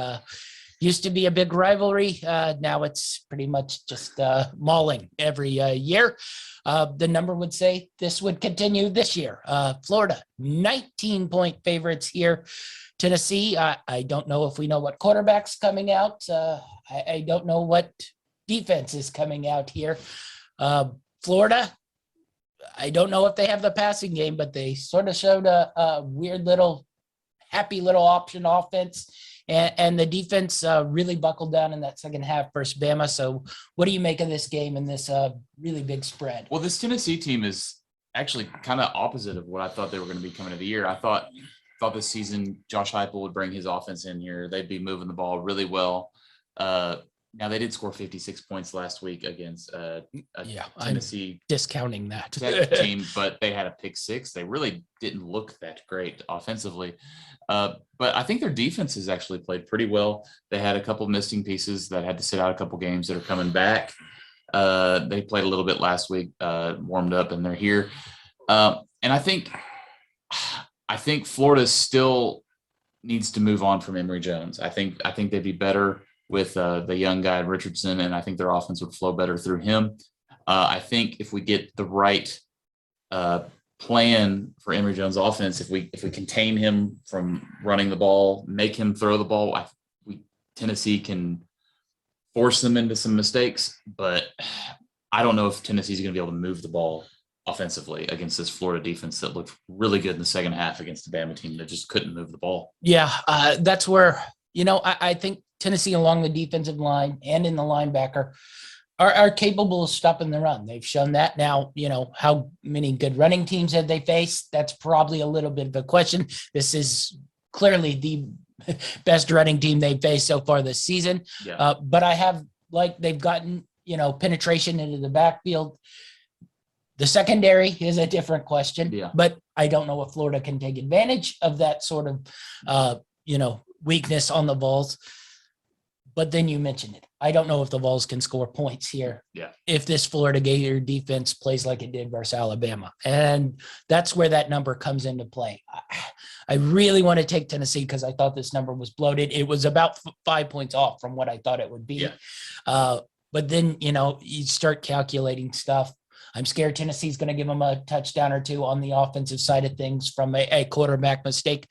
used to be a big rivalry. Now it's pretty much just mauling every year. The number would say this would continue this year. Florida, 19-point favorites here. Tennessee, I don't know if we know what quarterback's coming out. I don't know what defense is coming out here. Florida, I don't know if they have the passing game, but they sort of showed a weird little happy little option offense. And the defense really buckled down in that second half versus Bama. So what do you make of this game and this really big spread? Well, this Tennessee team is actually kind of opposite of what I thought they were going to be coming into the year. I thought this season Josh Heupel would bring his offense in here. They'd be moving the ball really well. Now they did score 56 points last week against Tennessee. I'm discounting that team, but they had a pick six. They really didn't look that great offensively. But I think their defense has actually played pretty well. They had a couple missing pieces that had to sit out a couple games that are coming back. They played a little bit last week, warmed up, and they're here. And I think Florida still needs to move on from Emory Jones. I think they'd be better with the young guy Richardson, and I think their offense would flow better through him. I think if we get the right plan for Emory Jones' offense, if we contain him from running the ball, make him throw the ball, Tennessee can force them into some mistakes. But I don't know if Tennessee's going to be able to move the ball offensively against this Florida defense that looked really good in the second half against the Bama team that just couldn't move the ball. Yeah, that's where, I think Tennessee along the defensive line and in the linebacker are capable of stopping the run. They've shown that. Now, how many good running teams have they faced? That's probably a little bit of a question. This is clearly the best running team they've faced so far this season. Yeah. But they've gotten, penetration into the backfield. The secondary is a different question, but I don't know if Florida can take advantage of that sort of, weakness on the Vols. But then you mentioned it. I don't know if the Vols can score points here. Yeah. If this Florida Gator defense plays like it did versus Alabama. And that's where that number comes into play. I really want to take Tennessee because I thought this number was bloated. It was about 5 points off from what I thought it would be. Yeah. But then, you start calculating stuff. I'm scared Tennessee's going to give them a touchdown or two on the offensive side of things from a quarterback mistake,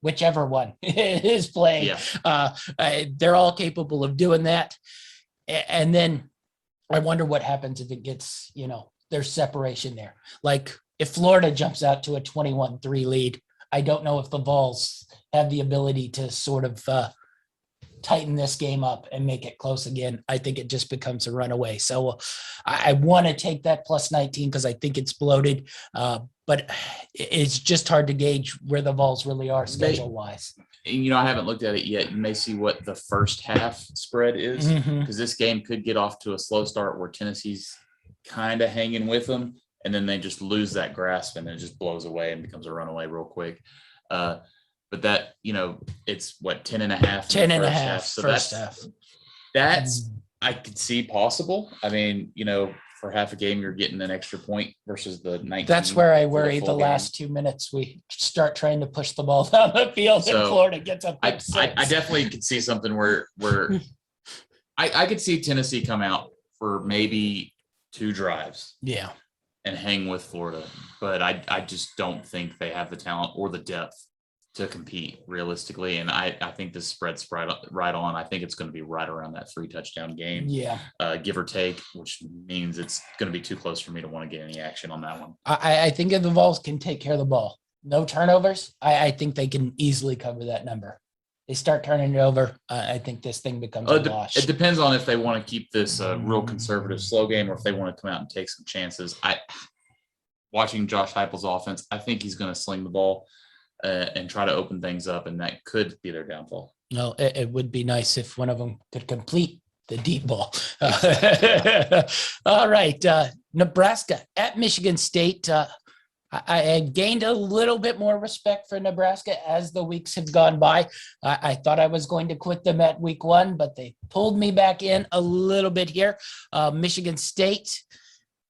whichever one is playing. Yeah. They're all capable of doing that. And then I wonder what happens if it gets, there's separation there. Like if Florida jumps out to a 21-3 lead, I don't know if the Vols have the ability to sort of tighten this game up and make it close again. I think it just becomes a runaway. So I want to take that plus 19 because I think it's bloated, but it's just hard to gauge where the Vols really are schedule wise. I haven't looked at it yet. You may see what the first half spread is because this game could get off to a slow start where Tennessee's kind of hanging with them, and then they just lose that grasp and it just blows away and becomes a runaway real quick. But that, it's 10 and a half. 10 and a half. So first half. That's I could see possible. I mean, for half a game, you're getting an extra point versus the 19. That's where I worry the last 2 minutes. We start trying to push the ball down the field and Florida gets up. I definitely could see something where I could see Tennessee come out for maybe 2 drives. Yeah. And hang with Florida. But I just don't think they have the talent or the depth to compete realistically. And I think this spread's right on. I think it's going to be right around that 3 touchdown game. Yeah. Give or take, which means it's going to be too close for me to want to get any action on that one. I think if the Vols can take care of the ball, no turnovers, I think they can easily cover that number. They start turning it over. I think this thing becomes a wash. It depends on if they want to keep this real conservative slow game or if they want to come out and take some chances. Watching Josh Heupel's offense, I think he's going to sling the ball and try to open things up, and that could be their downfall. No, it would be nice if one of them could complete the deep ball. All right. Nebraska at Michigan State. I gained a little bit more respect for Nebraska as the weeks have gone by. I thought I was going to quit them at week 1, but they pulled me back in a little bit here. Michigan State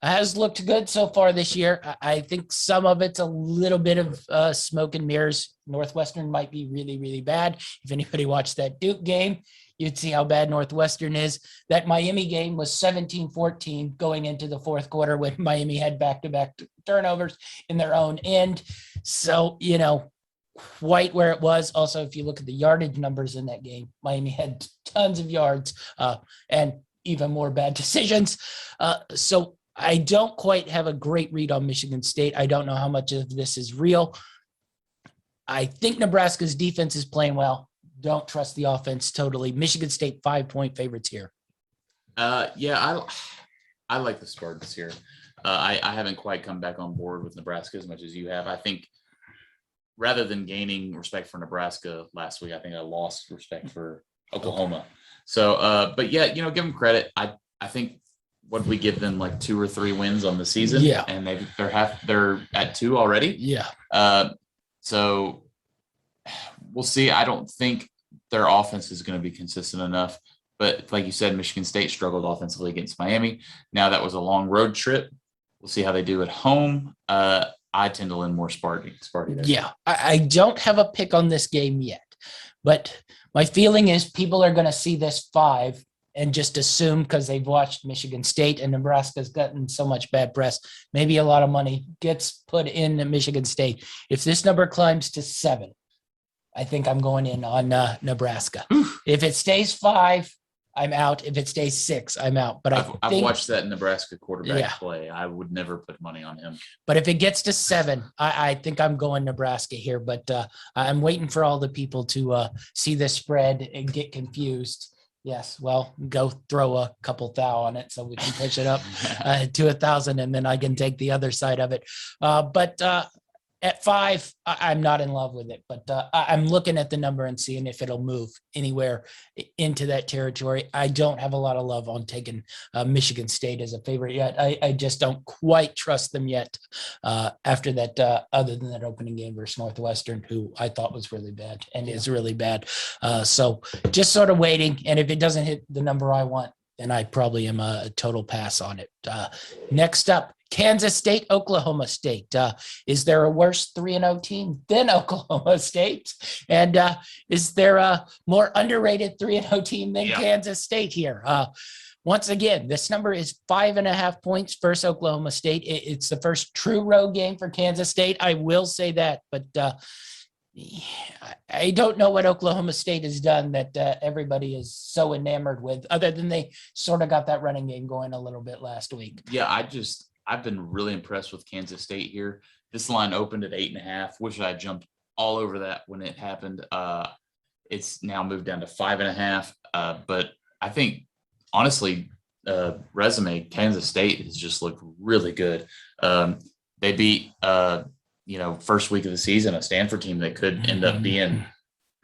has looked good so far this year. I think some of it's a little bit of smoke and mirrors. Northwestern might be really, really bad. If anybody watched that Duke game, you'd see how bad Northwestern is. That Miami game was 17-14 going into the fourth quarter when Miami had back-to-back turnovers in their own end. So, quite where it was. Also, if you look at the yardage numbers in that game, Miami had tons of yards and even more bad decisions. So I don't quite have a great read on Michigan State. I don't know how much of this is real. I think Nebraska's defense is playing well. Don't trust the offense totally. Michigan State 5-point favorites here. Yeah, I like the Spartans here. I haven't quite come back on board with Nebraska as much as you have. I think rather than gaining respect for Nebraska last week, I think I lost respect for Oklahoma. So, but yeah, give them credit. I think what we give them like 2 or 3 wins on the season. Yeah. And they're at 2 already. Yeah. So we'll see. I don't think their offense is going to be consistent enough. But like you said, Michigan State struggled offensively against Miami. Now that was a long road trip. We'll see how they do at home. I tend to lean more Sparty there. Yeah, I don't have a pick on this game yet, but my feeling is people are going to see this 5 and just assume because they've watched Michigan State and Nebraska's gotten so much bad press, maybe a lot of money gets put in Michigan State. If this number climbs to 7, I think I'm going in on Nebraska. If it stays 5, I'm out. If it stays 6, I'm out. But I've watched that Nebraska quarterback play. I would never put money on him. But if it gets to 7, I think I'm going Nebraska here. But I'm waiting for all the people to see this spread and get confused. Yes, well, go throw a couple thou on it so we can push it up to 1,000, and then I can take the other side of it. But at 5, I'm not in love with it, but I'm looking at the number and seeing if it'll move anywhere into that territory. I don't have a lot of love on taking Michigan State as a favorite yet. I just don't quite trust them yet after that, other than that opening game versus Northwestern, who I thought was really bad and is really bad. So just sort of waiting. And if it doesn't hit the number I want, then I probably am a total pass on it. Next up, Kansas State, Oklahoma State. Is there a worse 3-0 team than Oklahoma State? And is there a more underrated 3-0 team than Kansas State here? Once again, this number is 5.5 points versus Oklahoma State. It's the first true road game for Kansas State. I will say that, but I don't know what Oklahoma State has done that everybody is so enamored with, other than they sort of got that running game going a little bit last week. Yeah, I've been really impressed with Kansas State here. This line opened at 8.5. Wish I jumped all over that when it happened. It's now moved down to 5.5. But I think, honestly, resume, Kansas State has just looked really good. They beat, first week of the season, a Stanford team that could end up being,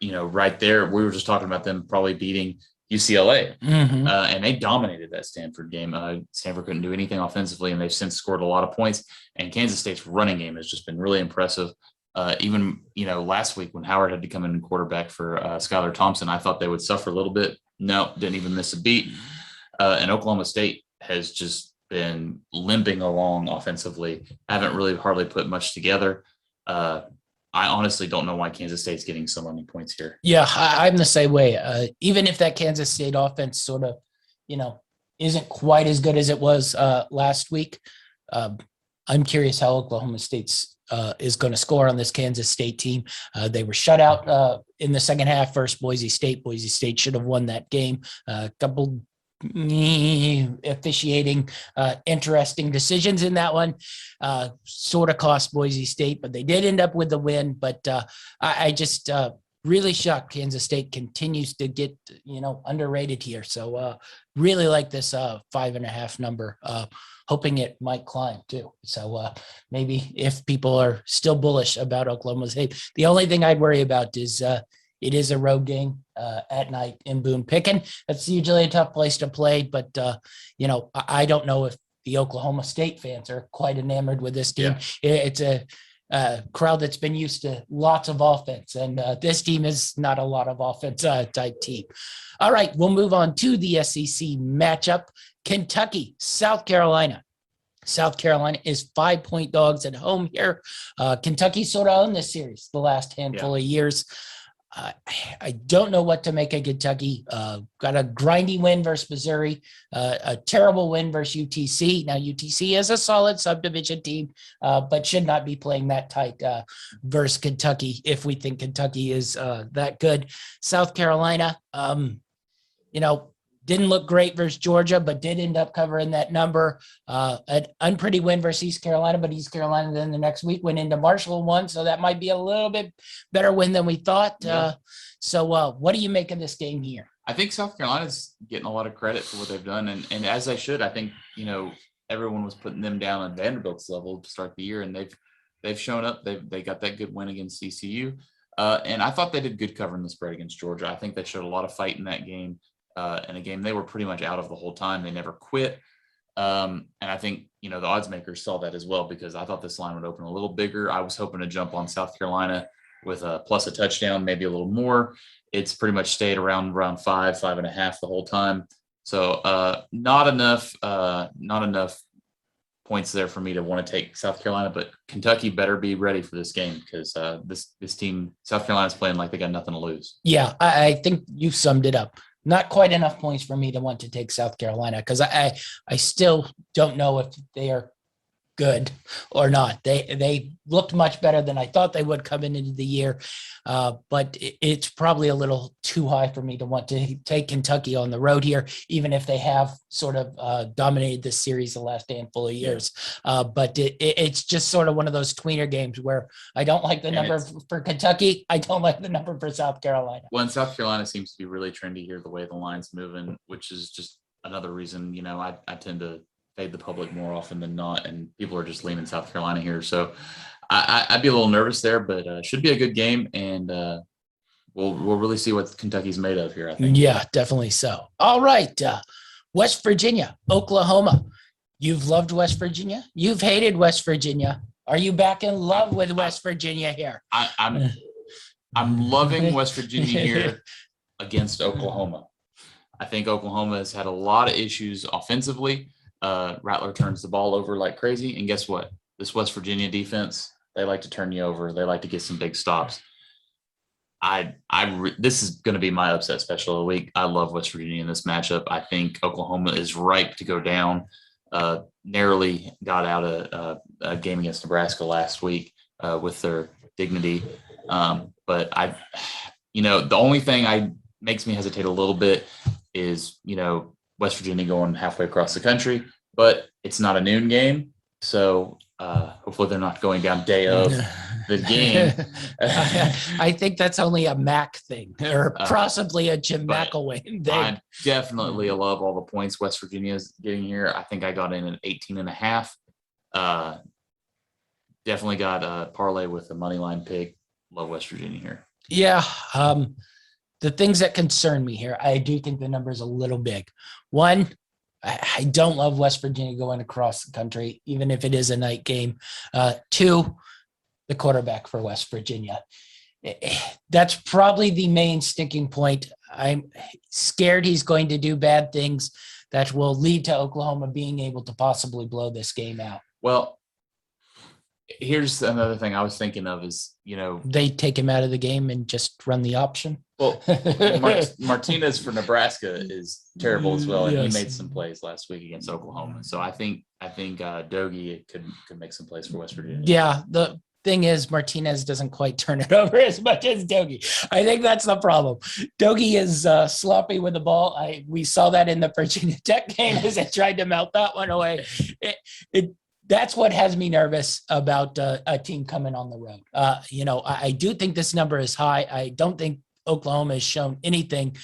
right there. We were just talking about them probably beating UCLA, and they dominated that Stanford game. Stanford couldn't do anything offensively, and they've since scored a lot of points. And Kansas State's running game has just been really impressive. Even, last week when Howard had to come in and quarterback for Skylar Thompson, I thought they would suffer a little bit. No, didn't even miss a beat. And Oklahoma State has just been limping along offensively. Haven't really hardly put much together. I honestly don't know why Kansas State's getting so many points here. Yeah, I'm the same way. Even if that Kansas State offense sort of, isn't quite as good as it was last week, I'm curious how Oklahoma State's is going to score on this Kansas State team. They were shut out in the second half versus Boise State. Boise State should have won that game. A couple officiating interesting decisions in that one sort of cost Boise State, but they did end up with the win. But I just really shocked Kansas State continues to get underrated here. So really like this 5.5 number, hoping it might climb too. So maybe if people are still bullish about Oklahoma State, the only thing I'd worry about is It is a road game at night in Boone Pickens. That's usually a tough place to play, but I don't know if the Oklahoma State fans are quite enamored with this team. Yeah. It's a crowd that's been used to lots of offense, and this team is not a lot of offense type team. All right, we'll move on to the SEC matchup. Kentucky, South Carolina. South Carolina is 5-point dogs at home here. Kentucky sort of owned this series the last handful of years. I don't know what to make of Kentucky. Got a grindy win versus Missouri, a terrible win versus UTC. Now, UTC is a solid subdivision team, but should not be playing that tight versus Kentucky if we think Kentucky is that good. South Carolina, didn't look great versus Georgia, but did end up covering that number. An unpretty win versus East Carolina, but East Carolina then the next week went into Marshall and won, so that might be a little bit better win than we thought. Yeah. So what do you make of this game here? I think South Carolina's getting a lot of credit for what they've done, and as they should. I think everyone was putting them down on Vanderbilt's level to start the year, and they've shown up. They got that good win against ECU, and I thought they did good covering the spread against Georgia. I think they showed a lot of fight in that game. In a game they were pretty much out of the whole time. They never quit. And I think, the odds makers saw that as well, because I thought this line would open a little bigger. I was hoping to jump on South Carolina with a plus a touchdown, maybe a little more. It's pretty much stayed around 5.5 the whole time. So not enough points there for me to want to take South Carolina, but Kentucky better be ready for this game, because this team, South Carolina's playing like they got nothing to lose. Yeah, I think you summed it up. Not quite enough points for me to want to take South Carolina, because I still don't know if they are good or not. They looked much better than I thought they would coming into the year, but it's probably a little too high for me to want to take Kentucky on the road here, even if they have sort of dominated this series the last handful of years. But it's just sort of one of those tweener games where I don't like the number for Kentucky. I don't like the number for South Carolina. Well, and South Carolina seems to be really trendy here, the way the line's moving, which is just another reason, I tend to fade the public more often than not, and people are just leaning South Carolina here. So I'd be a little nervous there, but should be a good game, and we'll really see what Kentucky's made of here, I think. Yeah, definitely so. All right, West Virginia, Oklahoma. You've loved West Virginia. You've hated West Virginia. Are you back in love with West Virginia here? I'm loving West Virginia here against Oklahoma. I think Oklahoma has had a lot of issues offensively. Rattler turns the ball over like crazy, and guess what? This West Virginia defense, they like to turn you over. They like to get some big stops. This is going to be my upset special of the week. I love West Virginia in this matchup. I think Oklahoma is ripe to go down. Narrowly got out a game against Nebraska last week with their dignity. But the only thing makes me hesitate a little bit is, West Virginia going halfway across the country, but it's not a noon game. So hopefully they're not going down day of the game. I think that's only a Mac thing, or possibly a Jim McElwain thing. I definitely love all the points West Virginia is getting here. I think I got in at 18.5. Definitely got a parlay with a money line pick. Love West Virginia here. Yeah. The things that concern me here, I do think the number is a little big. One, I don't love West Virginia going across the country, even if it is a night game. Two, the quarterback for West Virginia. That's probably the main sticking point. I'm scared he's going to do bad things that will lead to Oklahoma being able to possibly blow this game out. Well, here's another thing I was thinking of is, they take him out of the game and just run the option. Well, Martinez for Nebraska is terrible as well, and he made some plays last week against Oklahoma. So I think Dogie could make some plays for West Virginia. Yeah, the thing is Martinez doesn't quite turn it over as much as Dogie. I think that's the problem. Dogie is sloppy with the ball. We saw that in the Virginia Tech game as they tried to melt that one away. That's what has me nervous about a team coming on the road. I do think this number is high. I don't think Oklahoma has shown anything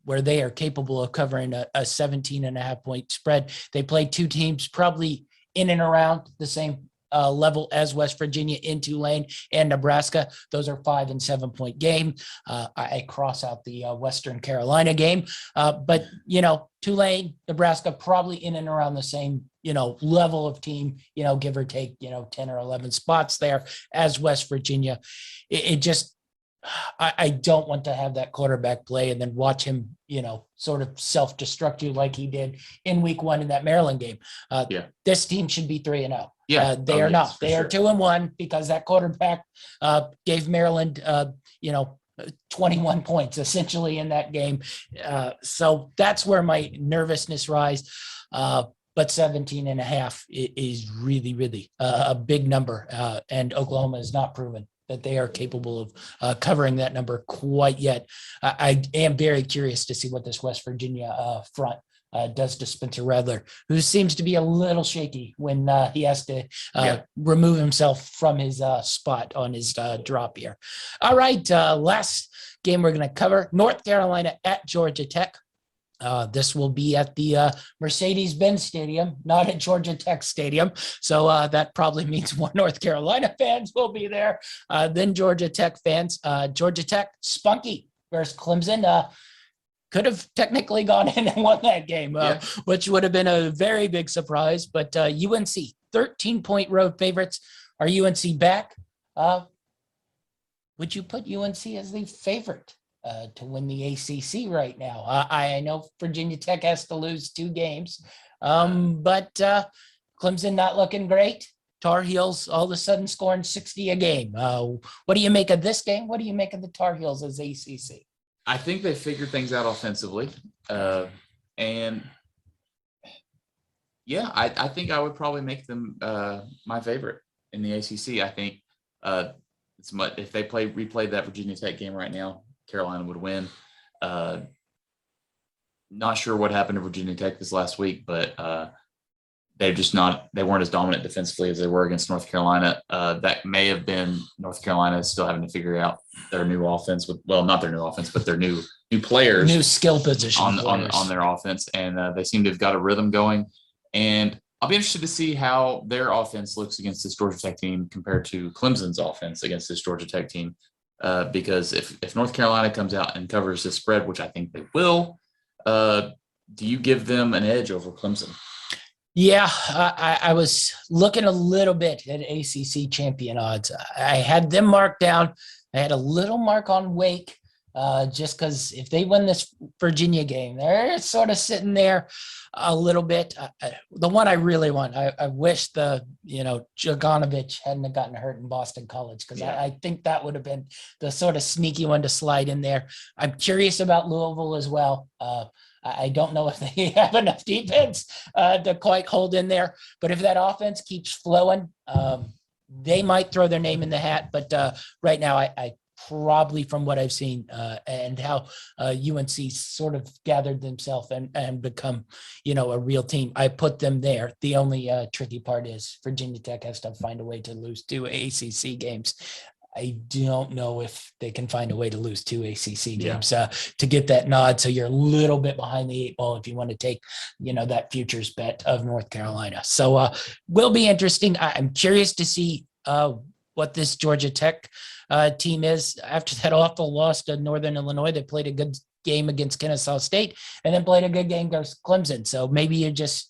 where they are capable of covering a 17.5 point spread. They played two teams probably in and around the same level as West Virginia in Tulane and Nebraska. Those are 5 and 7 point game. I cross out the Western Carolina game, but Tulane, Nebraska, probably in and around the same, level of team, give or take, 10 or 11 spots there as West Virginia. It just, I don't want to have that quarterback play and then watch him, sort of self-destruct you like he did in week 1 in that Maryland game. This team should be 3-0. Yeah, they are not. They are 2-1 because that quarterback gave Maryland, 21 points essentially in that game. So that's where my nervousness rise. But 17.5 is really, really a big number. And Oklahoma has not proven that they are capable of covering that number quite yet. I am very curious to see what this West Virginia front does to Spencer Rattler, who seems to be a little shaky when he has to remove himself from his spot on his drop here. All right, last game we're going to cover, North Carolina at Georgia Tech. This will be at the Mercedes-Benz Stadium, not at Georgia Tech Stadium. So that probably means more North Carolina fans will be there than Georgia Tech fans. Georgia Tech, spunky versus Clemson. Could have technically gone in and won that game, which would have been a very big surprise. But UNC, 13-point road favorites. Are UNC back? Would you put UNC as the favorite to win the ACC right now? I know Virginia Tech has to lose 2 games, but Clemson not looking great. Tar Heels all of a sudden scoring 60 a game. What do you make of this game? What do you make of the Tar Heels as ACC? I think they figured things out offensively. And I think I would probably make them my favorite in the ACC. I think it's much, if they replayed that Virginia Tech game right now, Carolina would win. Not sure what happened to Virginia Tech this last week, but they weren't as dominant defensively as they were against North Carolina. That may have been North Carolina still having to figure out their new offense not their new offense, but their new players, new skill position on their offense. And they seem to have got a rhythm going. And I'll be interested to see how their offense looks against this Georgia Tech team compared to Clemson's offense against this Georgia Tech team. Because if North Carolina comes out and covers the spread, which I think they will, do you give them an edge over Clemson? Yeah, I was looking a little bit at ACC champion odds. I had them marked down. I had a little mark on Wake, just because if they win this Virginia game, they're sort of sitting there a little bit. The one I really want, I wish Jaganovich hadn't gotten hurt in Boston College, because I think that would have been the sort of sneaky one to slide in there. I'm curious about Louisville as well. I don't know if they have enough defense to quite hold in there, but if that offense keeps flowing, they might throw their name in the hat. But right now, I probably, from what I've seen and how UNC sort of gathered themselves and become, a real team, I put them there. The only tricky part is Virginia Tech has to find a way to lose 2 ACC games. I don't know if they can find a way to lose 2 ACC games to get that nod. So you're a little bit behind the 8 ball if you want to take, that futures bet of North Carolina. So will be interesting. I'm curious to see what this Georgia Tech team is after that awful loss to Northern Illinois. They played a good game against Kennesaw State and then played a good game against Clemson. So maybe you're just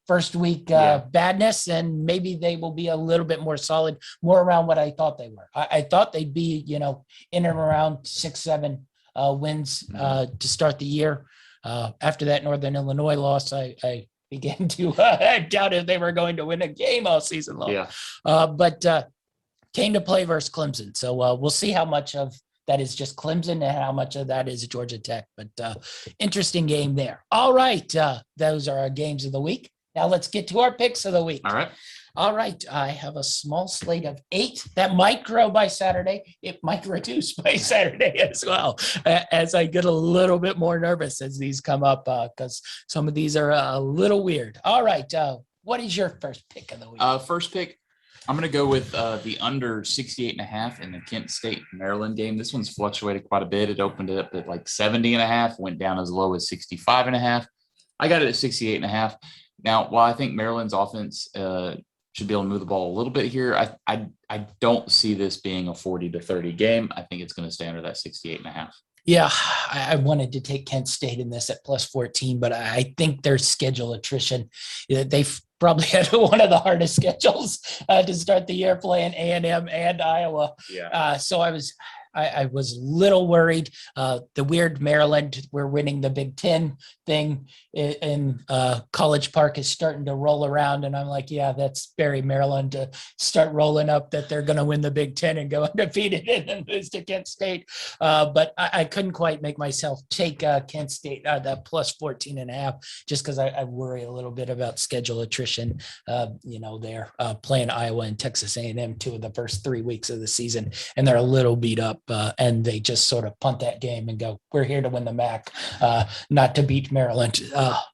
first week badness, and maybe they will be a little bit more solid, more around what I thought they were. I thought they'd be, in and around 6-7 wins to start the year. After that Northern Illinois loss, I began to doubt if they were going to win a game all season long. But came to play versus Clemson. So we'll see how much of that is just Clemson and how much of that is Georgia Tech. But interesting game there. All right. Those are our games of the week. Now let's get to our picks of the week. All right. I have a small slate of 8 that might grow by Saturday. It might reduce by Saturday as well, as I get a little bit more nervous as these come up, because some of these are a little weird. All right. What is your first pick of the week? First pick, I'm going to go with the under 68.5 in the Kent State Maryland game. This one's fluctuated quite a bit. It opened it up at like 70.5, went down as low as 65.5. I got it at 68.5. Now, while I think Maryland's offense should be able to move the ball a little bit here. I don't see this being a 40-30 game. I think it's going to stay under that 68.5. Yeah, I wanted to take Kent State in this at plus 14, but I think their schedule attrition, they've probably had one of the hardest schedules to start the year, playing A&M and Iowa. Yeah. So I was a little worried. The weird Maryland, we're winning the Big Ten thing in College Park is starting to roll around. And I'm like, yeah, that's very Maryland to start rolling up that they're going to win the Big Ten and go undefeated and then lose to Kent State. But I couldn't quite make myself take Kent State that plus 14.5, just because I worry a little bit about schedule attrition. They're playing Iowa and Texas A&M 2 of the first 3 weeks of the season, and they're a little beat up. And they just sort of punt that game and go, we're here to win the MAC, not to beat Maryland.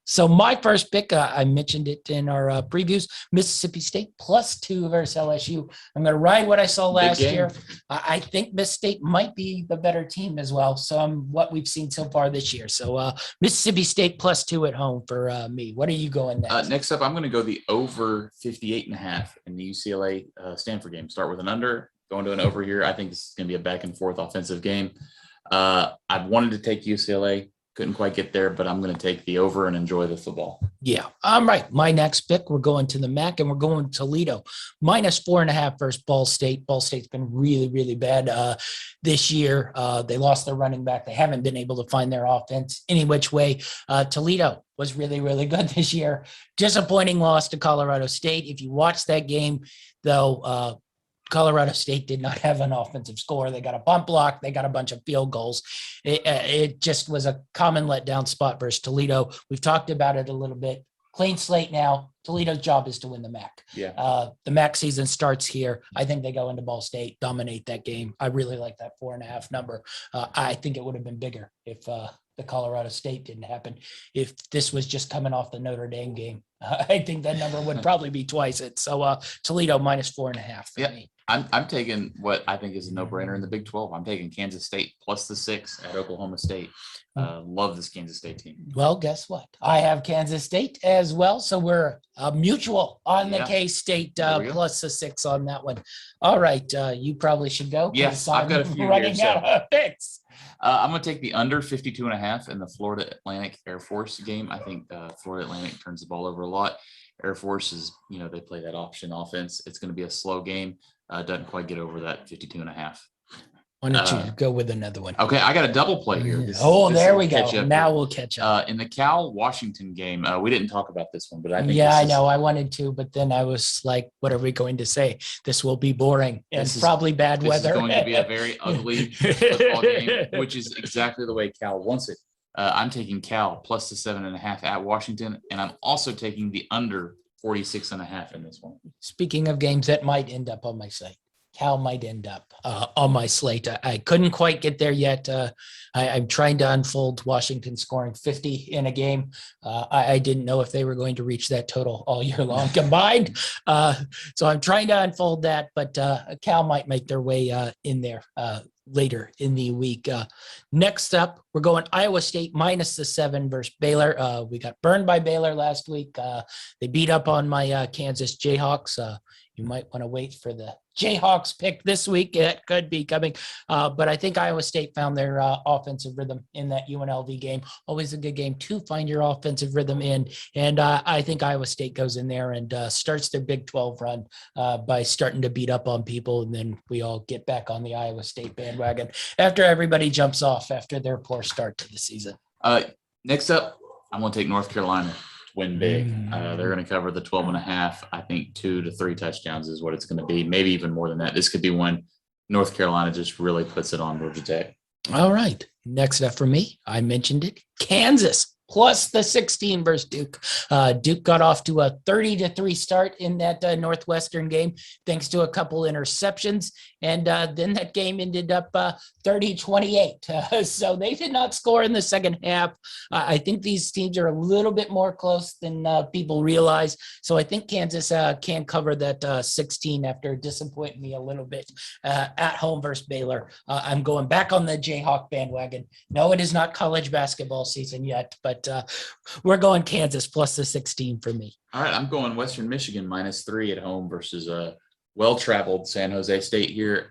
So my first pick, I mentioned it in our previews, Mississippi State plus 2 versus LSU. I'm going to ride what I saw last year. I think Miss State might be the better team as well. So what we've seen so far this year. So Mississippi State plus 2 at home for me. What are you going next? Next up, I'm going to go the over 58.5 in the UCLA Stanford game. Start with an under. Going to an over here. I think this is going to be a back and forth offensive game. I wanted to take UCLA, couldn't quite get there, but I'm going to take the over and enjoy the football. Yeah. All right. My next pick, we're going to the MAC and we're going to Toledo. Minus 4.5 versus Ball State. Ball State's been really, really bad this year. They lost their running back. They haven't been able to find their offense any which way. Toledo was really, really good this year. Disappointing loss to Colorado State. If you watch that game, though, Colorado State did not have an offensive score. They got a bump block. They got a bunch of field goals. It just was a common letdown spot versus Toledo. We've talked about it a little bit. Clean slate now. Toledo's job is to win the MAC. Yeah. The MAC season starts here. I think they go into Ball State, dominate that game. I really like that 4.5 number. I think it would have been bigger if the Colorado State didn't happen. If this was just coming off the Notre Dame game, I think that number would probably be twice it. So Toledo minus 4.5 for me. I'm taking what I think is a no-brainer in the Big 12. I'm taking Kansas State plus the 6 at Oklahoma State. Love this Kansas State team. Well, guess what? I have Kansas State as well. So we're mutual on the K-State plus the 6 on that one. All right. You probably should go. Yes, I've got a few running here, out of picks. I'm going to take the under 52.5 in the Florida Atlantic Air Force game. I think Florida Atlantic turns the ball over a lot. Air Force is, they play that option offense. It's going to be a slow game. Doesn't quite get over that 52.5. Why don't you go with another one? Okay, I got a double play here. There we go. Now we'll catch up. In the Cal-Washington game, we didn't talk about this one, but I think I know. I wanted to, but then I was like, what are we going to say? This will be boring and probably bad weather. This is going to be a very ugly football game, which is exactly the way Cal wants it. I'm taking Cal plus the 7.5 at Washington, and I'm also taking the under 46.5 in this one. Speaking of games that might end up on my site, Cal might end up on my slate. I couldn't quite get there yet. I'm trying to unfold Washington scoring 50 in a game. I didn't know if they were going to reach that total all year long combined. So I'm trying to unfold that, but Cal might make their way in there later in the week. Next up, we're going Iowa State minus the 7 versus Baylor. We got burned by Baylor last week. They beat up on my Kansas Jayhawks. You might want to wait for the Jayhawks pick this week. It could be coming. But I think Iowa State found their offensive rhythm in that UNLV game. Always a good game to find your offensive rhythm in. And I think Iowa State goes in there and starts their Big 12 run by starting to beat up on people. And then we all get back on the Iowa State bandwagon after everybody jumps off after their poor start to the season. Next up, I'm going to take North Carolina. Win big. They're going to cover the 12.5. I think 2 to 3 touchdowns is what it's going to be. Maybe even more than that. This could be when North Carolina just really puts it on Georgia Tech. All right. Next up for me, I mentioned it. Kansas plus the 16 versus Duke. Duke got off to a 30-3 start in that Northwestern game, thanks to a couple interceptions. And then that game ended up 30-28. So they did not score in the second half. I think these teams are a little bit more close than people realize. So I think Kansas can cover that 16 after disappointing me a little bit at home versus Baylor. I'm going back on the Jayhawk bandwagon. No, it is not college basketball season yet, but but we're going Kansas plus the 16 for me. All right, I'm going Western Michigan -3 at home versus a well-traveled San Jose State here.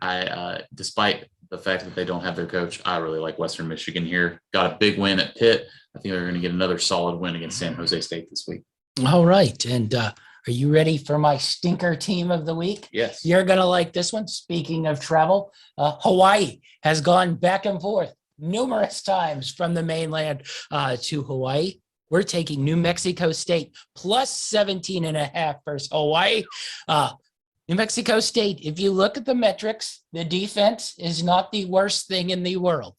Despite the fact that they don't have their coach, I really like Western Michigan here. Got a big win at Pitt. I think they're going to get another solid win against San Jose State this week. All right. And are you ready for my stinker team of the week? Yes. You're going to like this one. Speaking of travel, Hawaii has gone back and forth numerous times from the mainland to Hawaii. We're taking New Mexico State plus 17.5 versus Hawaii. New Mexico State, if you look at the metrics, the defense is not the worst thing in the world.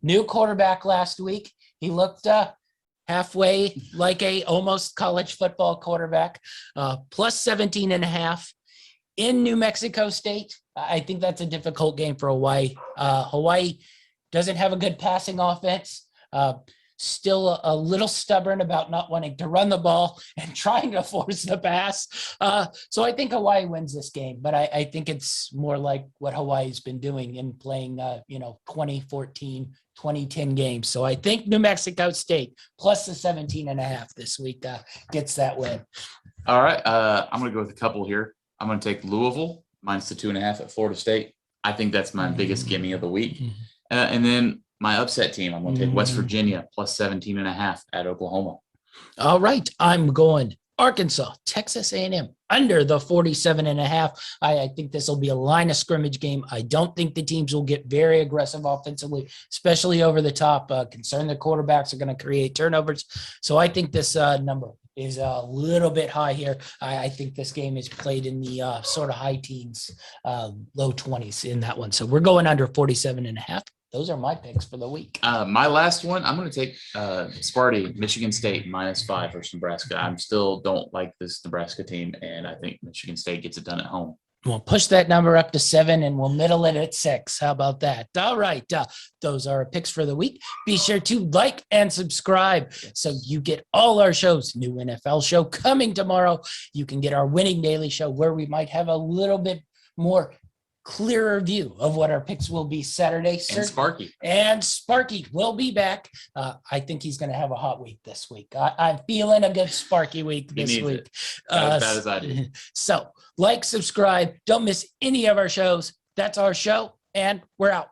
New quarterback last week. He looked halfway like a almost college football quarterback, plus 17.5 in New Mexico State. I think that's a difficult game for Hawaii. Hawaii doesn't have a good passing offense. Still a little stubborn about not wanting to run the ball and trying to force the pass. So I think Hawaii wins this game, but I think it's more like what Hawaii's been doing in playing, 2014, 2010 games. So I think New Mexico State plus the 17.5 this week gets that win. All right. I'm going to go with a couple here. I'm going to take Louisville minus the 2.5 at Florida State. I think that's my biggest gimme of the week. And then my upset team, I'm going to take West Virginia plus 17.5 at Oklahoma. All right. I'm going Arkansas, Texas A&M under the 47.5. I think this will be a line of scrimmage game. I don't think the teams will get very aggressive offensively, especially over the top. Concerned the quarterbacks are going to create turnovers. So I think this number is a little bit high here. I think this game is played in the sort of high teens, low 20s in that one. So we're going under 47.5. Those are my picks for the week. My last one, I'm going to take Sparty, Michigan State -5 versus Nebraska. I still don't like this Nebraska team, and I think Michigan State gets it done at home. We'll push that number up to 7 and we'll middle it at 6. How about that? All right. Those are our picks for the week. Be sure to like and subscribe so you get all our shows. New NFL show coming tomorrow. You can get our Winning Daily show where we might have a little bit more clearer view of what our picks will be Saturday. And Sparky will be back. I think he's going to have a hot week this week. I'm feeling a good Sparky week this week. As bad as I do. So like, subscribe. Don't miss any of our shows. That's our show, and we're out.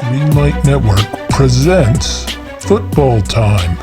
Greenlight Network presents Football Time.